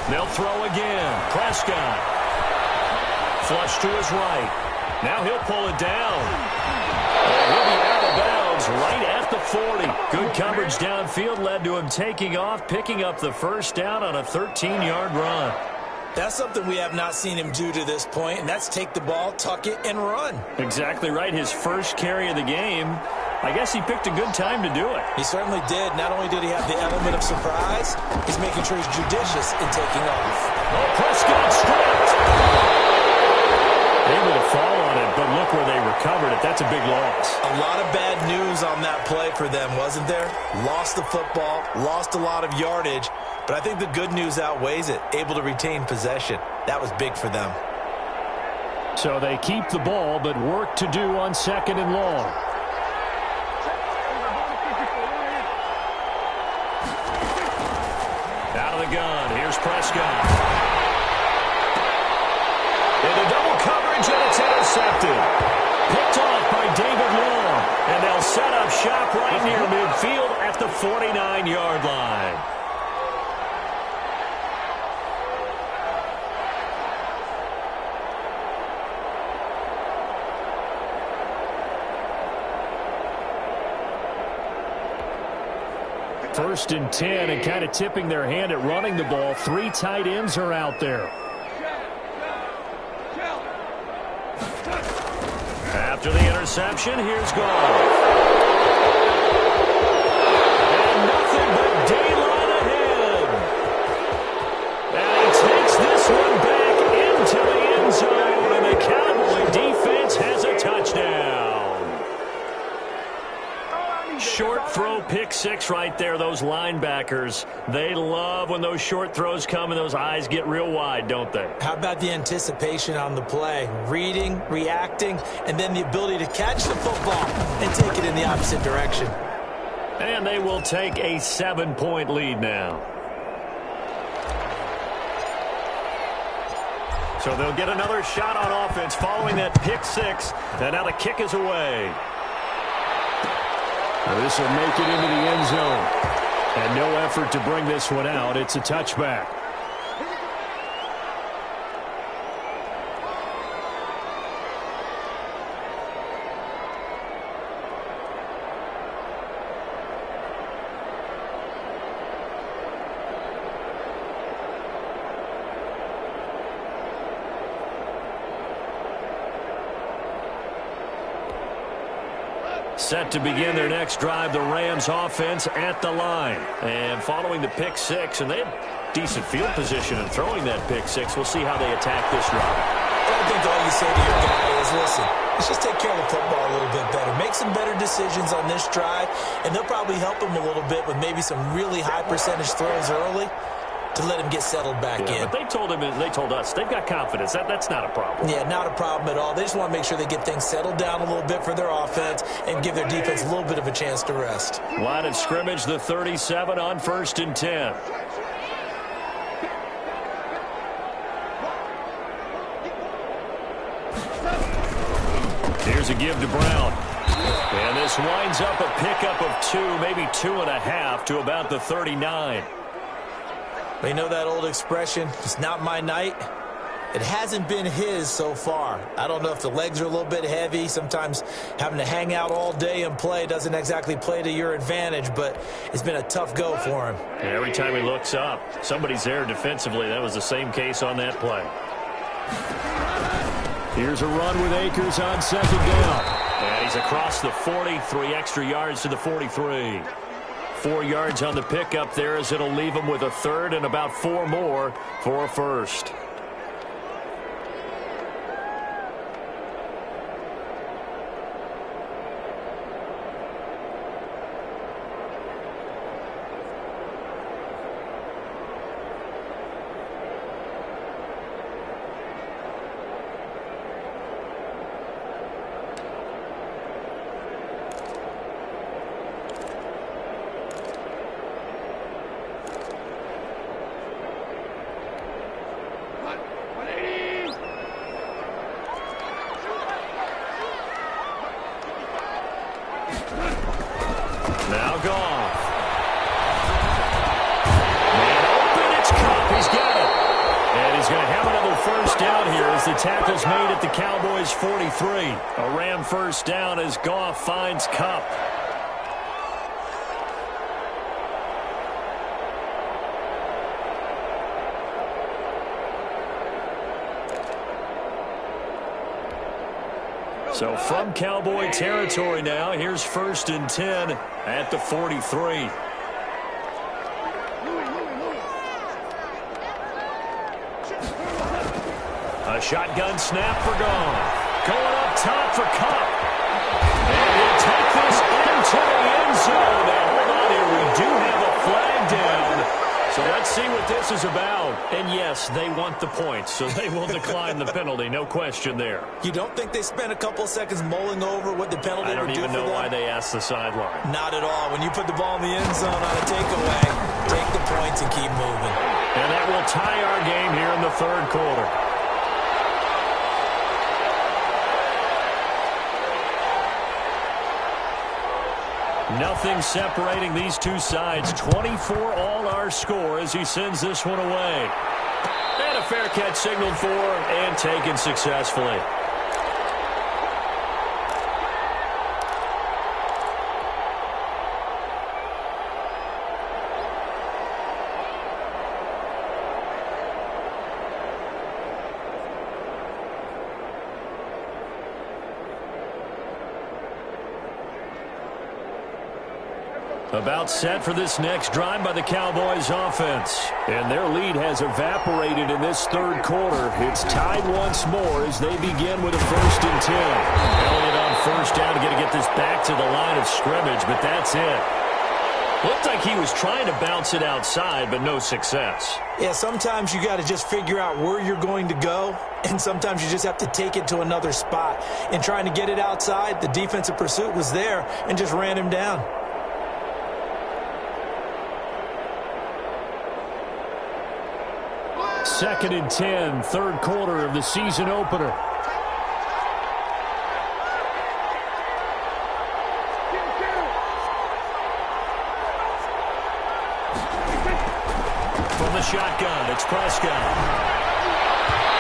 They'll throw again. Prescott. Flush to his right. Now he'll pull it down. And he'll be out of bounds right at the 40. Good coverage downfield led to him taking off, picking up the 1st down on a 13-yard run. That's something we have not seen him do to this point, and that's take the ball, tuck it, and run. Exactly right. His first carry of the game. I guess he picked a good time to do it. He certainly did. Not only did he have the element of surprise, he's making sure he's judicious in taking off. Oh, Prescott stripped. Able to fall on it, but look where they recovered it. That's a big loss. A lot of bad news on that play for them, wasn't there? Lost the football, lost a lot of yardage, but I think the good news outweighs it. Able to retain possession. That was big for them. So they keep the ball, but work to do on 2nd and long. Out of the gun, here's Prescott. Into double coverage, and it's intercepted. Picked off by David Long, and they'll set up shop right near midfield at the 49-yard line. First and 10, and kind of tipping their hand at running the ball. 3 tight ends are out there. After the interception, here's Goff. And nothing but daylight ahead. And he takes this one back into the end zone, and the Cowboy defense has a touchdown. Short throw, pick 6 right there. Those linebackers, they love when those short throws come and those eyes get real wide, don't they? How about the anticipation on the play? Reading, reacting, and then the ability to catch the football and take it in the opposite direction. And they will take a 7-point lead now. So they'll get another shot on offense following that pick 6. And now the kick is away. Well, this will make it into the end zone. And no effort to bring this one out. It's a touchback. Set to begin their next drive, the Rams offense at the line. And following the pick six, and they had decent field position in throwing that pick six. We'll see how they attack this drive. I think all you say to your guy is, listen, let's just take care of the football a little bit better. Make some better decisions on this drive, and they'll probably help him a little bit with maybe some really high percentage throws early to let him get settled back in. But they told him, and they told us, they've got confidence. That's not a problem. Yeah, not a problem at all. They just want to make sure they get things settled down a little bit for their offense and give their defense a little bit of a chance to rest. Line of scrimmage, the 37 on 1st and 10. Here's a give to Brown. And this winds up a pickup of 2, maybe 2.5 to about the 39. You know that old expression, it's not my night? It hasn't been his so far. I don't know if the legs are a little bit heavy. Sometimes having to hang out all day and play doesn't exactly play to your advantage, but it's been a tough go for him. And every time he looks up, somebody's there defensively. That was the same case on that play. Here's a run with Akers on 2nd down. And he's across the 40, 3 extra yards to the 43. 4 yards on the pickup there as it'll leave him with a 3rd and about 4 more for a 1st. Now Goff. Man open, it's Kupp. He's got it. And he's going to have another 1st down here as the tackle's made at the Cowboys' 43. A Ram 1st down as Goff finds Kupp. So from Cowboy territory now, here's 1st and 10 at the 43. A shotgun snap for Goff. Going up top for Kupp. And he'll take this into the end zone. Now hold on here, we do have a flag down. So let's see what this is about. And yes, they want the points, so they will decline the penalty. No question there. You don't think they spent a couple of seconds mulling over what the penalty would do for them? I don't even know why they asked the sideline. Not at all. When you put the ball in the end zone on a takeaway, take the points and keep moving. And that will tie our game here in the 3rd quarter. Nothing separating these two sides. 24 all our score as he sends this one away. And a fair catch signaled for and taken successfully. About set for this next drive by the Cowboys offense. And their lead has evaporated in this 3rd quarter. It's tied once more as they begin with a 1st and 10. Elliott on 1st down to get this back to the line of scrimmage, but that's it. Looked like he was trying to bounce it outside, but no success. Yeah, sometimes you got to just figure out where you're going to go, and sometimes you just have to take it to another spot. In trying to get it outside, the defensive pursuit was there and just ran him down. Second and 10, 3rd quarter of the season opener. From the shotgun, it's Prescott.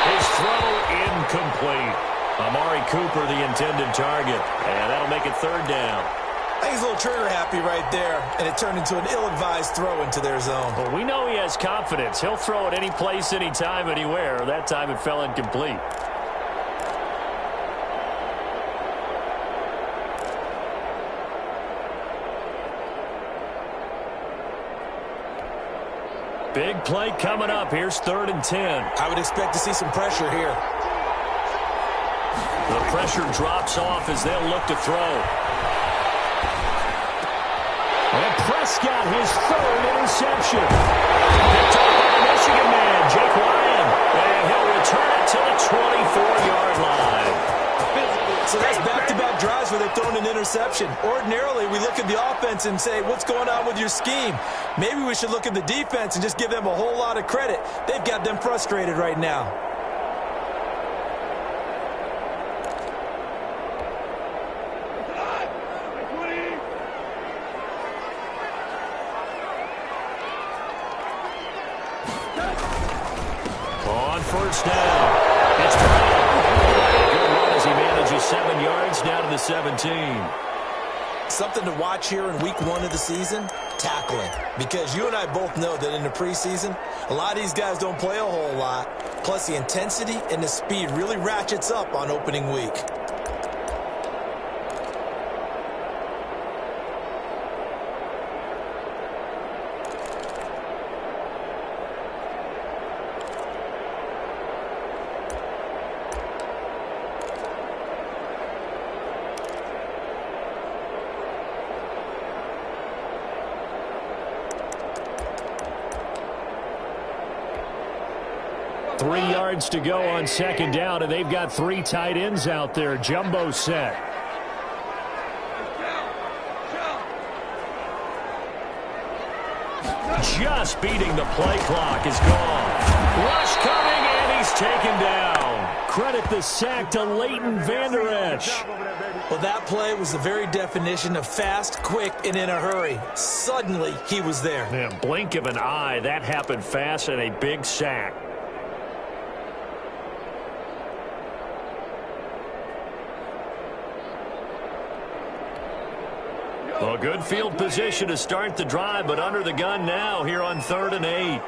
His throw incomplete. Amari Cooper, the intended target. And that'll make it 3rd down. I think he's a little trigger happy right there, and it turned into an ill-advised throw into their zone. Well, we know he has confidence. He'll throw it any place, anytime, anywhere. That time it fell incomplete. Big play coming up. Here's 3rd and 10. I would expect to see some pressure here. The pressure drops off as they'll look to throw. And Prescott, his 3rd interception. Picked up by the Michigan man, Jake Ryan. And he'll return it to the 24-yard line. So that's back-to-back drives where they've thrown an interception. Ordinarily, we look at the offense and say, what's going on with your scheme? Maybe we should look at the defense and just give them a whole lot of credit. They've got them frustrated right now. On 1st down, it's Brown. Good run as he manages 7 yards down to the 17. Something to watch here in week 1 of the season, tackling. Because you and I both know that in the preseason, a lot of these guys don't play a whole lot. Plus, the intensity and the speed really ratchets up on opening week. To go on 2nd down, and they've got 3 tight ends out there. Jumbo set. Just beating the play clock is gone. Rush coming, and he's taken down. Credit the sack to Leighton Vander Esch. Well, that play was the very definition of fast, quick, and in a hurry. Suddenly, he was there. Man, blink of an eye, that happened fast, and a big sack. A good field position to start the drive, but under the gun now here on 3rd and 8.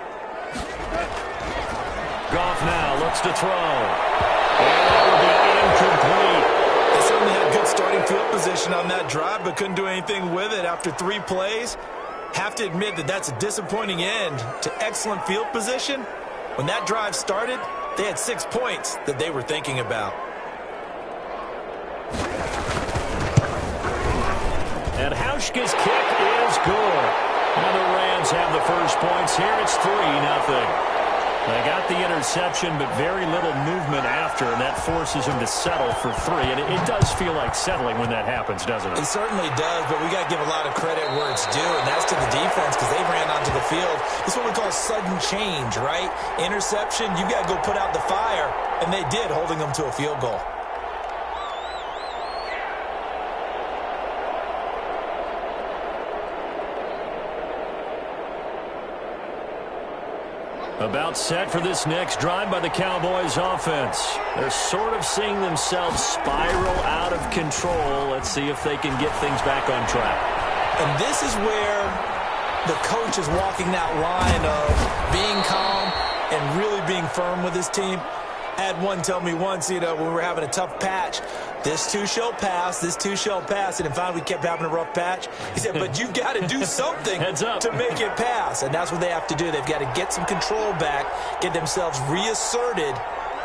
Goff now looks to throw. And that will be incomplete. They certainly had good starting field position on that drive, but couldn't do anything with it after 3 plays. Have to admit that that's a disappointing end to excellent field position. When that drive started, they had 6 points that they were thinking about. And Hauschka's kick is good. And the Rams have the first points here. It's 3-0. They got the interception, but very little movement after, and that forces him to settle for 3. And it does feel like settling when that happens, doesn't it? It certainly does, but we got to give a lot of credit where it's due, and that's to the defense because they ran onto the field. This is what we call sudden change, right? Interception, you got to go put out the fire, and they did, holding them to a field goal. About set for this next drive by the Cowboys offense. They're sort of seeing themselves spiral out of control. Let's see if they can get things back on track. And this is where the coach is walking that line of being calm and really being firm with his team. I had one tell me once, when we were having a tough patch, this too shall pass, this too shall pass, and finally we kept having a rough patch. He said, but you've got to do something to make it pass, and that's what they have to do. They've got to get some control back, get themselves reasserted,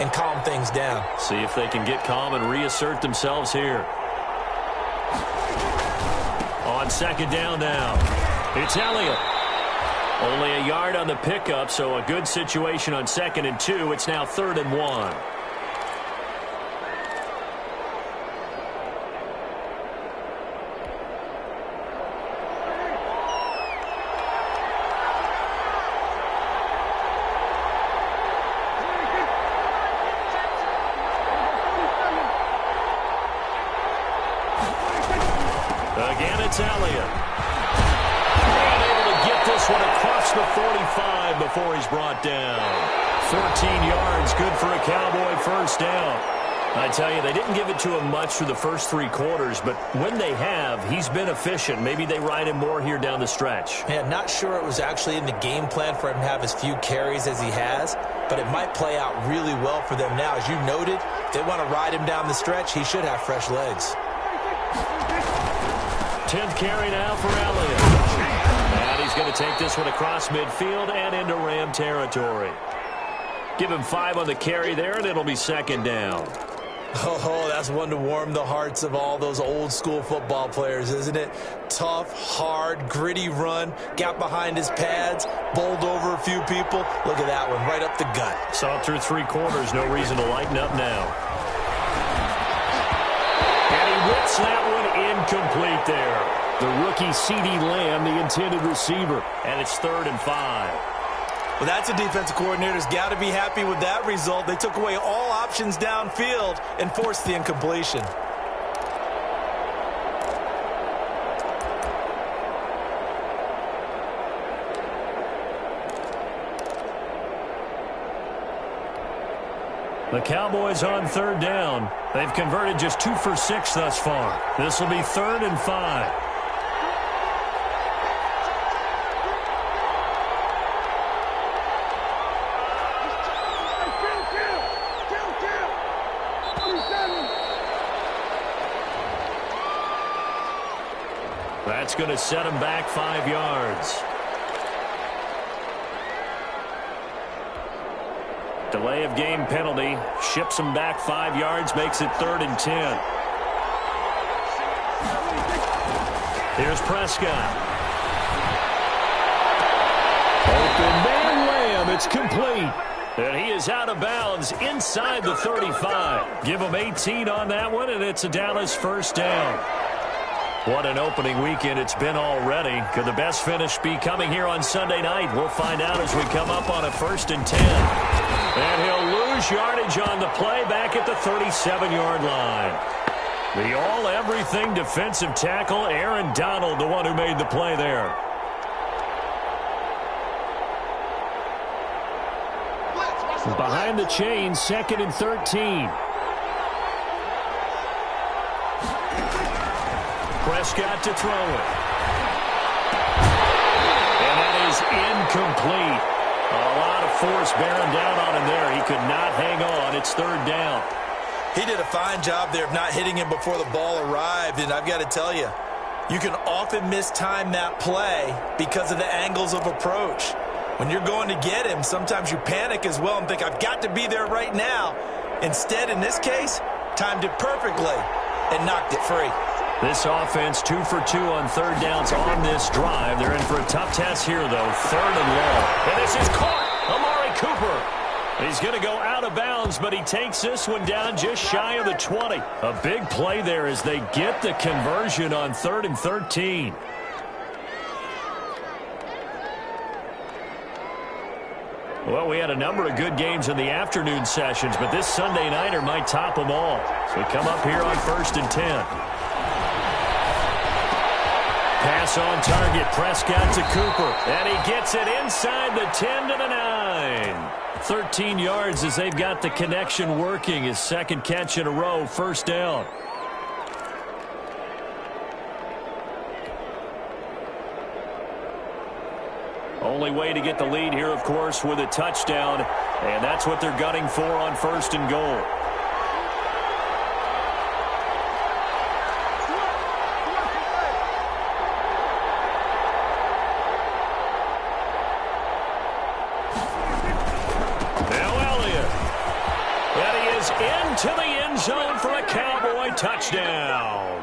and calm things down. See if they can get calm and reassert themselves here. On 2nd down now, it's Elliott. Only a yard on the pickup, so a good situation on 2nd and 2. It's now 3rd and 1. Again, it's Elliott. One across the 45 before he's brought down. 14 yards, good for a Cowboy first down. I tell you, they didn't give it to him much through the first 3 quarters, but when they have, he's been efficient. Maybe they ride him more here down the stretch. Man, not sure it was actually in the game plan for him to have as few carries as he has, but it might play out really well for them now. As you noted, if they want to ride him down the stretch, he should have fresh legs. 10th carry now for Elliott. And he's going to take this one across midfield and into Ram territory. Give him 5 on the carry there, and it'll be second down. Oh, that's one to warm the hearts of all those old-school football players, isn't it? Tough, hard, gritty run, got behind his pads, bowled over a few people. Look at that one, right up the gut. Saw it through 3 quarters, no reason to lighten up now. And he whips that one incomplete there. The rookie CeeDee Lamb, the intended receiver, and it's 3rd and 5. Well, that's a defensive coordinator's got to be happy with that result. They took away all options downfield and forced the incompletion. The Cowboys on 3rd down. They've converted just 2 for 6 thus far. This will be 3rd and 5. That's going to set him back 5 yards. Delay of game penalty. Ships him back 5 yards. Makes it 3rd and 10. Here's Prescott. Open man Lamb. It's complete. And he is out of bounds inside the 35. Give him 18 on that one, and it's a Dallas first down. What an opening weekend it's been already. Could the best finish be coming here on Sunday night? We'll find out as we come up on a 1st and 10. And he'll lose yardage on the play back at the 37-yard line. The all-everything defensive tackle, Aaron Donald, the one who made the play there. Behind the chains, 2nd and 13. Prescott to throw it. And that is incomplete. A lot of force bearing down on him there. He could not hang on. It's 3rd down. He did a fine job there of not hitting him before the ball arrived, and I've got to tell you, you can often mistime that play because of the angles of approach. When you're going to get him, sometimes you panic as well and think, I've got to be there right now. Instead, in this case, timed it perfectly and knocked it free. This offense 2 for 2 on 3rd downs on this drive. They're in for a tough test here, though. 3rd and long. And this is caught. Amari Cooper. He's going to go out of bounds, but he takes this one down just shy of the 20. A big play there as they get the conversion on 3rd and 13. Well, we had a number of good games in the afternoon sessions, but this Sunday nighter might top them all. So we come up here on 1st and 10. Pass on target, Prescott to Cooper, and he gets it inside the 10 to the 9. 13 yards as they've got the connection working. His 2nd catch in a row, 1st down. Only way to get the lead here, of course, with a touchdown, and that's what they're gunning for on 1st and goal. To the end zone for a Cowboy touchdown.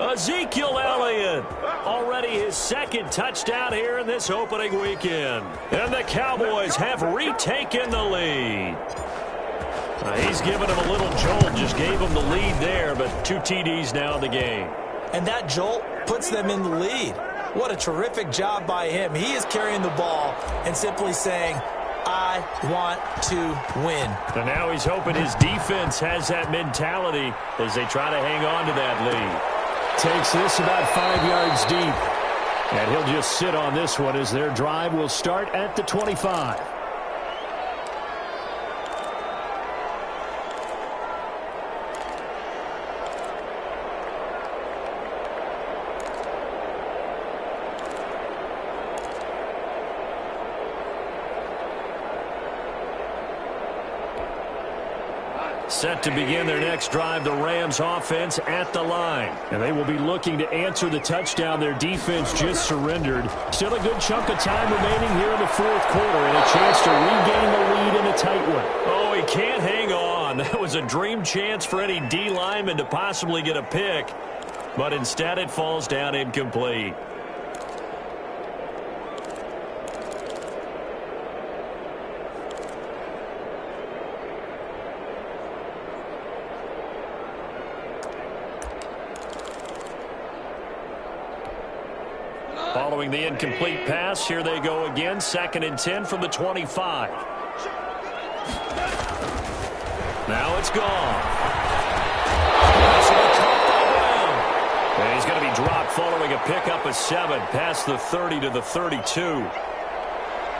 Ezekiel Elliott, already his 2nd touchdown here in this opening weekend. And the Cowboys have retaken the lead. He's given him a little jolt, just gave him the lead there, but 2 TDs now in the game. And that jolt puts them in the lead. What a terrific job by him. He is carrying the ball and simply saying, I want to win. And now he's hoping his defense has that mentality as they try to hang on to that lead. Takes this about 5 yards deep. And he'll just sit on this one as their drive will start at the 25. Set to begin their next drive, the Rams offense at the line. And they will be looking to answer the touchdown their defense just surrendered. Still a good chunk of time remaining here in the fourth quarter and a chance to regain the lead in a tight one. Oh, he can't hang on. That was a dream chance for any D lineman to possibly get a pick. But instead it falls down incomplete. Following the incomplete pass, here they go again. 2nd and 10 from the 25. Now it's gone. And he's going to be dropped following a pickup of 7 past the 30 to the 32.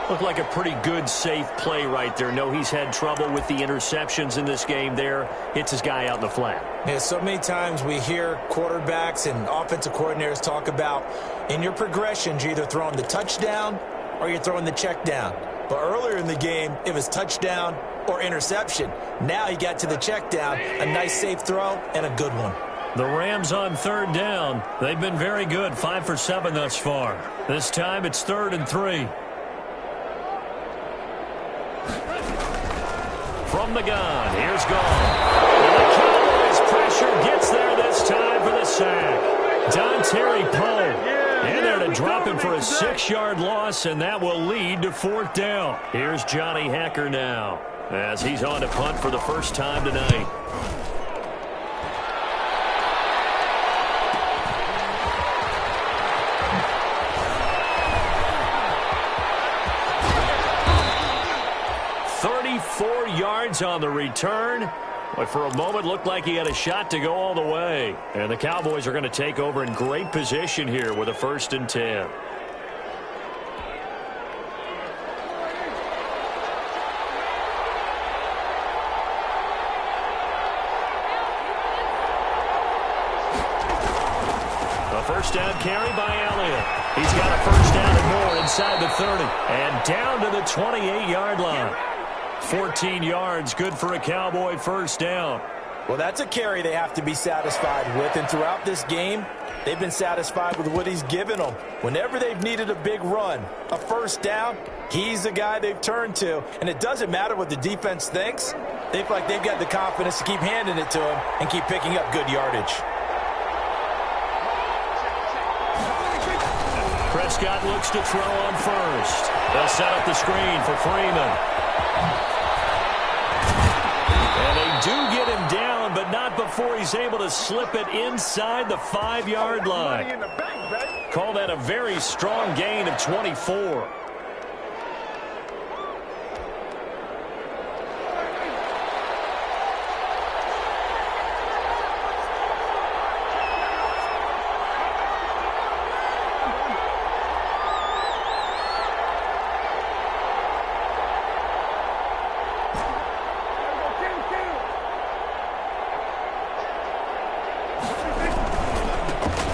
Looked like a pretty good, safe play right there. No, he's had trouble with the interceptions in this game there. Hits his guy out in the flat. Yeah, so many times we hear quarterbacks and offensive coordinators talk about in your progressions, you're either throwing the touchdown or you're throwing the check down. But earlier in the game, it was touchdown or interception. Now he got to the check down, a nice safe throw and a good one. The Rams on 3rd down. They've been very good, 5 for 7 thus far. This time it's 3rd and 3. From the gun, here's Gone. And the Cowboys pressure gets there this time for the sack. Dontari Poe in there to drop him for a 6-yard loss, and that will lead to 4th down. Here's Johnny Hekker now as he's on to punt for the first time tonight. Yards on the return, but for a moment looked like he had a shot to go all the way. And the Cowboys are going to take over in great position here with a 1st and 10. A first down carry by Elliott. He's got a first down and more inside the 30 and down to the 28-yard line. 14 yards, good for a Cowboy first down. Well, that's a carry they have to be satisfied with, and throughout this game, they've been satisfied with what he's given them. Whenever they've needed a big run, a first down, he's the guy they've turned to, and it doesn't matter what the defense thinks. They feel like they've got the confidence to keep handing it to him and keep picking up good yardage. Prescott looks to throw on first. They'll set up the screen for Freeman. And they do get him down, but not before he's able to slip it inside the 5-yard line. Call that a very strong gain of 24.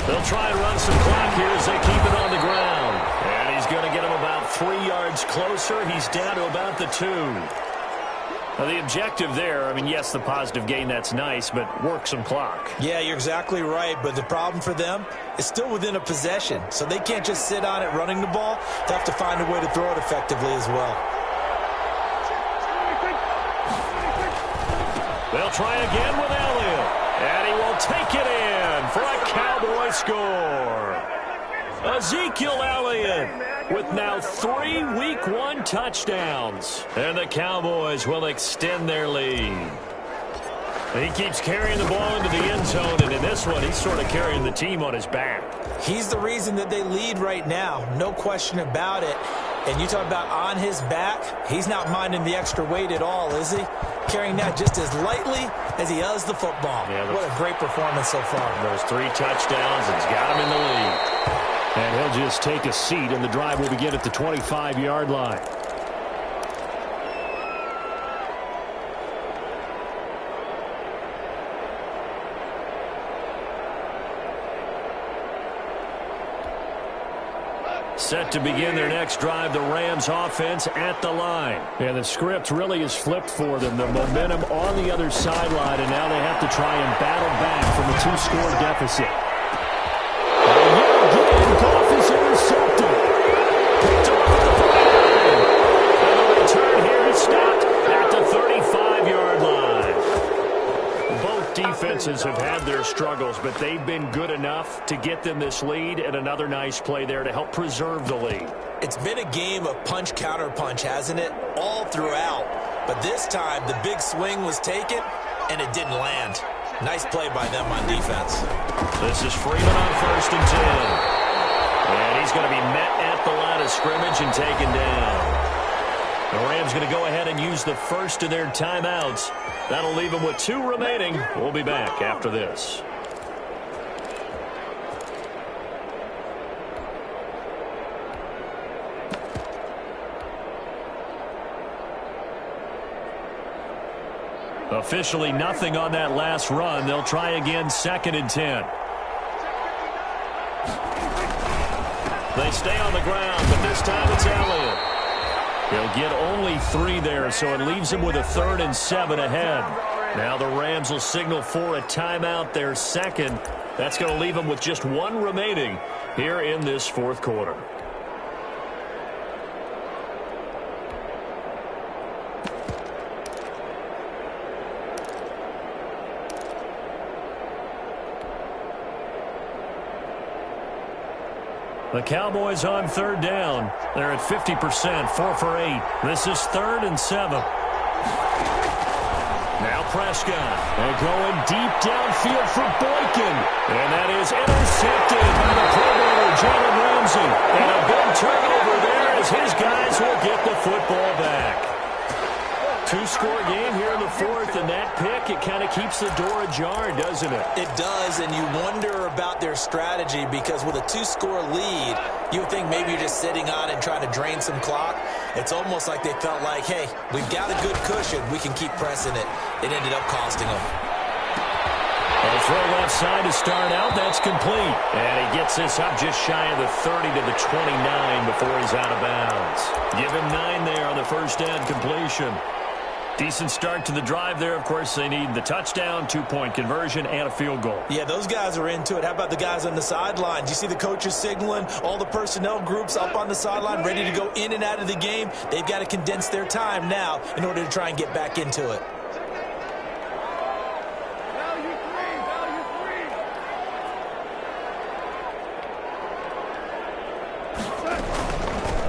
They'll try and run some clock here as they keep it on the ground. And he's going to get him about 3 yards closer. He's down to about the 2. Now, the objective there, I mean, yes, the positive gain, that's nice, but work some clock. Yeah, you're exactly right, but the problem for them is still within a possession. So they can't just sit on it running the ball. They have to find a way to throw it effectively as well. They'll try again with Elliott. And he will take it in for a Cowboy score. Ezekiel Elliott with now 3 Week 1 touchdowns. And the Cowboys will extend their lead. He keeps carrying the ball into the end zone, and in this one, he's sort of carrying the team on his back. He's the reason that they lead right now, no question about it. And you talk about on his back, he's not minding the extra weight at all, is he? Carrying that just as lightly as he does the football. Yeah, what a great performance so far. Those 3 touchdowns, and he's got him in the lead. And he'll just take a seat, and the drive will begin at the 25-yard line. Set to begin their next drive, the Rams offense at the line. And the script really is flipped for them. The momentum on the other sideline, and now they have to try and battle back from a 2-score deficit. And yet again, Goff is intercepted. Picked off at the 5. And the return here is stopped at the 35-yard line. Both defenses have had their struggles, but they've been good enough to get them this lead, and another nice play there to help preserve the lead. It's been a game of punch-counter-punch, hasn't it? All throughout. But this time, the big swing was taken, and it didn't land. Nice play by them on defense. This is Freeman on 1st and 10. And he's going to be met at the line of scrimmage and taken down. The Rams going to go ahead and use the first of their timeouts. That'll leave them with 2 remaining. We'll be back after this. Officially nothing on that last run. They'll try again 2nd and 10. They stay on the ground, but this time it's Elliott. He'll get only 3 there, so it leaves him with a 3rd and 7 ahead. Now the Rams will signal for a timeout, their second. That's going to leave them with just 1 remaining here in this 4th quarter. The Cowboys on 3rd down. They're at 50%, 4 for 8. This is 3rd and 7. Now Prescott. They're going deep downfield for Boykin. And that is intercepted by the playmaker, Jalen Ramsey. And a big turnover there as his guys will get the football back. 2-score game here in the 4th, and that pick, it kind of keeps the door ajar, doesn't it? It does, and you wonder about their strategy because with a 2-score lead, you would think maybe you're just sitting on and trying to drain some clock. It's almost like they felt like, hey, we've got a good cushion. We can keep pressing it. It ended up costing them. A throw left side to start out. That's complete. And he gets this up just shy of the 30 to the 29 before he's out of bounds. Give him 9 there on the first down completion. Decent start to the drive there. Of course, they need the touchdown, 2-point conversion, and a field goal. Yeah, those guys are into it. How about the guys on the sideline? Do you see the coaches signaling? All the personnel groups up on the sideline ready to go in and out of the game. They've got to condense their time now in order to try and get back into it.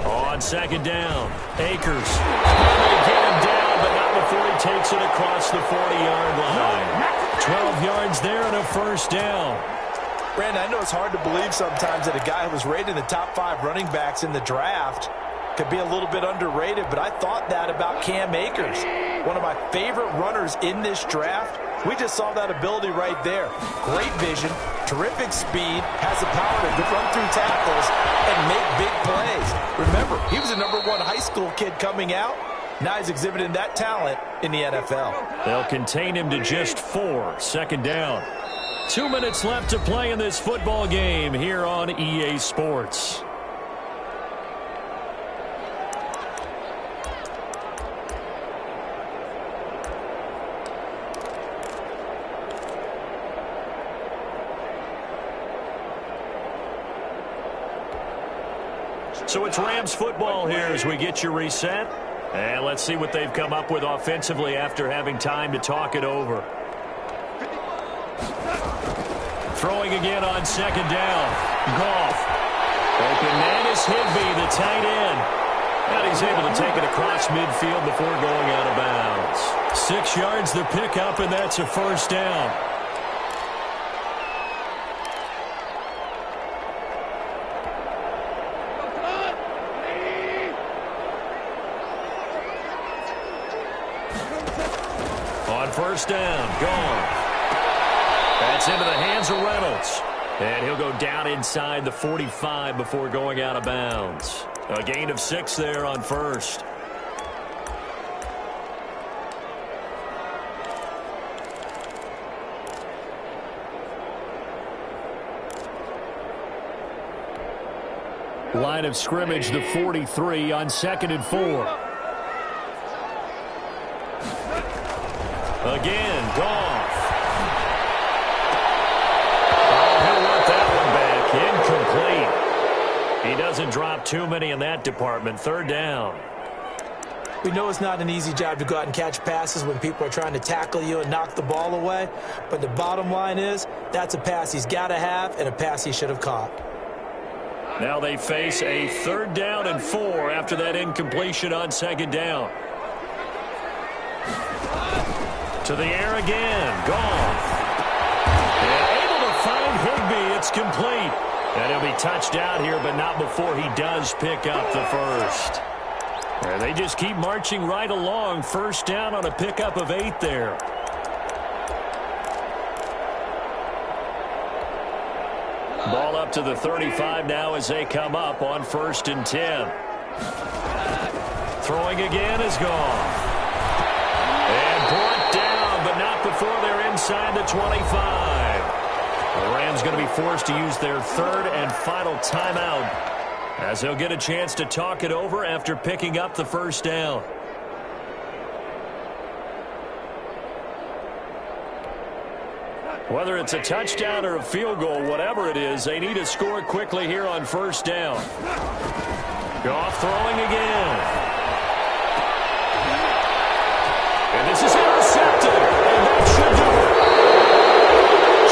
On 2nd down, Akers. They get him down, but not before he takes it across the 40-yard line. 12 yards there and a first down. Brandon, I know it's hard to believe sometimes that a guy who was rated in the top 5 running backs in the draft could be a little bit underrated, but I thought that about Cam Akers. One of my favorite runners in this draft. We just saw that ability right there. Great vision, terrific speed, has the power to run through tackles and make big plays. Remember, he was a #1 high school kid coming out. Now he's exhibiting that talent in the NFL. They'll contain him to just 4. 2nd down. 2 minutes left to play in this football game here on EA Sports. So it's Rams football here as we get you reset. And let's see what they've come up with offensively after having time to talk it over. Throwing again on 2nd down. Goff. Open man is Higbee, the tight end. And he's able to take it across midfield before going out of bounds. 6 yards the pickup, and that's a first down. On 1st down, gone. That's into the hands of Reynolds. And he'll go down inside the 45 before going out of bounds. A gain of 6 there on 1st. Line of scrimmage, the 43 on 2nd and 4. Again, Goff. Oh, he'll want that one back. Incomplete. He doesn't drop too many in that department. 3rd down. We know it's not an easy job to go out and catch passes when people are trying to tackle you and knock the ball away. But the bottom line is, that's a pass he's got to have and a pass he should have caught. Now they face a 3rd down and 4 after that incompletion on 2nd down. To the air again. Goff. And able to find Higbee. It's complete. And he'll be touched out here, but not before he does pick up the first. And they just keep marching right along. 1st down on a pickup of 8 there. Ball up to the 35 now as they come up on 1st and 10. Throwing again is Goff. And brought down, but not before they're inside the 25. The Rams going to be forced to use their 3rd and final timeout, as they'll get a chance to talk it over after picking up the 1st down. Whether it's a touchdown or a field goal, whatever it is, they need to score quickly here on 1st down. Goff throwing again. And this is intercepted. And that should do it.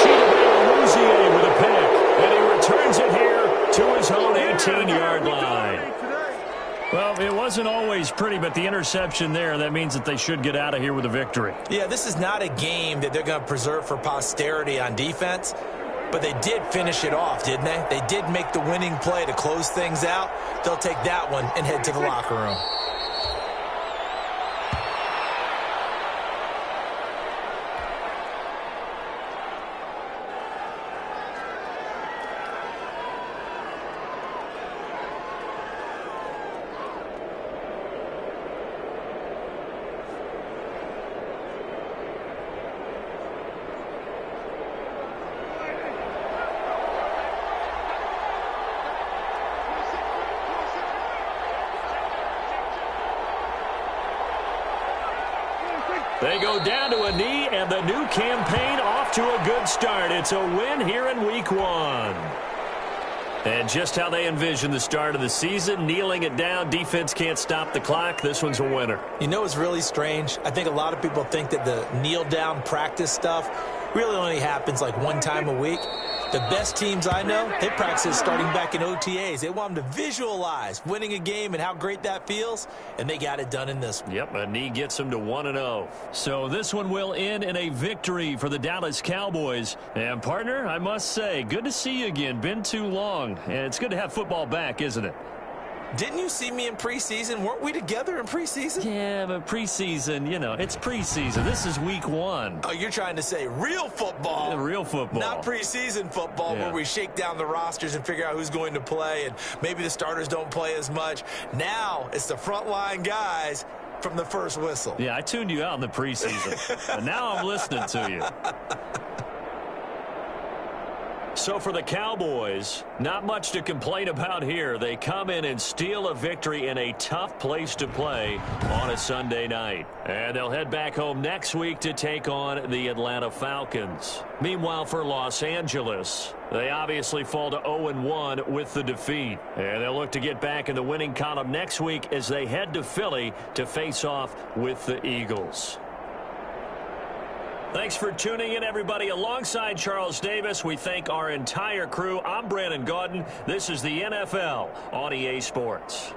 Chidobe Awuzie with a pick. And he returns it here to his own 18-yard line. Well, it wasn't always pretty, but the interception there, that means that they should get out of here with a victory. Yeah, this is not a game that they're going to preserve for posterity on defense, but they did finish it off, didn't they? They did make the winning play to close things out. They'll take that one and head to the locker room. They go down to a knee, and the new campaign off to a good start. It's a win here in Week 1. And just how they envision the start of the season, kneeling it down, defense can't stop the clock. This one's a winner. You know what's really strange? I think a lot of people think that the kneel-down practice stuff really only happens like one time a week. The best teams I know, they practice starting back in OTAs. They want them to visualize winning a game and how great that feels, and they got it done in this one. Yep, a knee gets them to 1-0. So this one will end in a victory for the Dallas Cowboys. And, partner, I must say, good to see you again. Been too long. And it's good to have football back, isn't it? Didn't you see me in preseason? Weren't we together in preseason? Yeah, but preseason, you know, it's preseason. This is Week 1. Oh, you're trying to say real football. Yeah, real football. Not preseason football where we shake down the rosters and figure out who's going to play, and maybe the starters don't play as much. Now it's the frontline guys from the first whistle. Yeah, I tuned you out in the preseason. But now I'm listening to you. So for the Cowboys, not much to complain about here. They come in and steal a victory in a tough place to play on a Sunday night. And they'll head back home next week to take on the Atlanta Falcons. Meanwhile, for Los Angeles, they obviously fall to 0-1 with the defeat. And they'll look to get back in the winning column next week as they head to Philly to face off with the Eagles. Thanks for tuning in, everybody. Alongside Charles Davis, we thank our entire crew. I'm Brandon Gaudin. This is the NFL on EA Sports.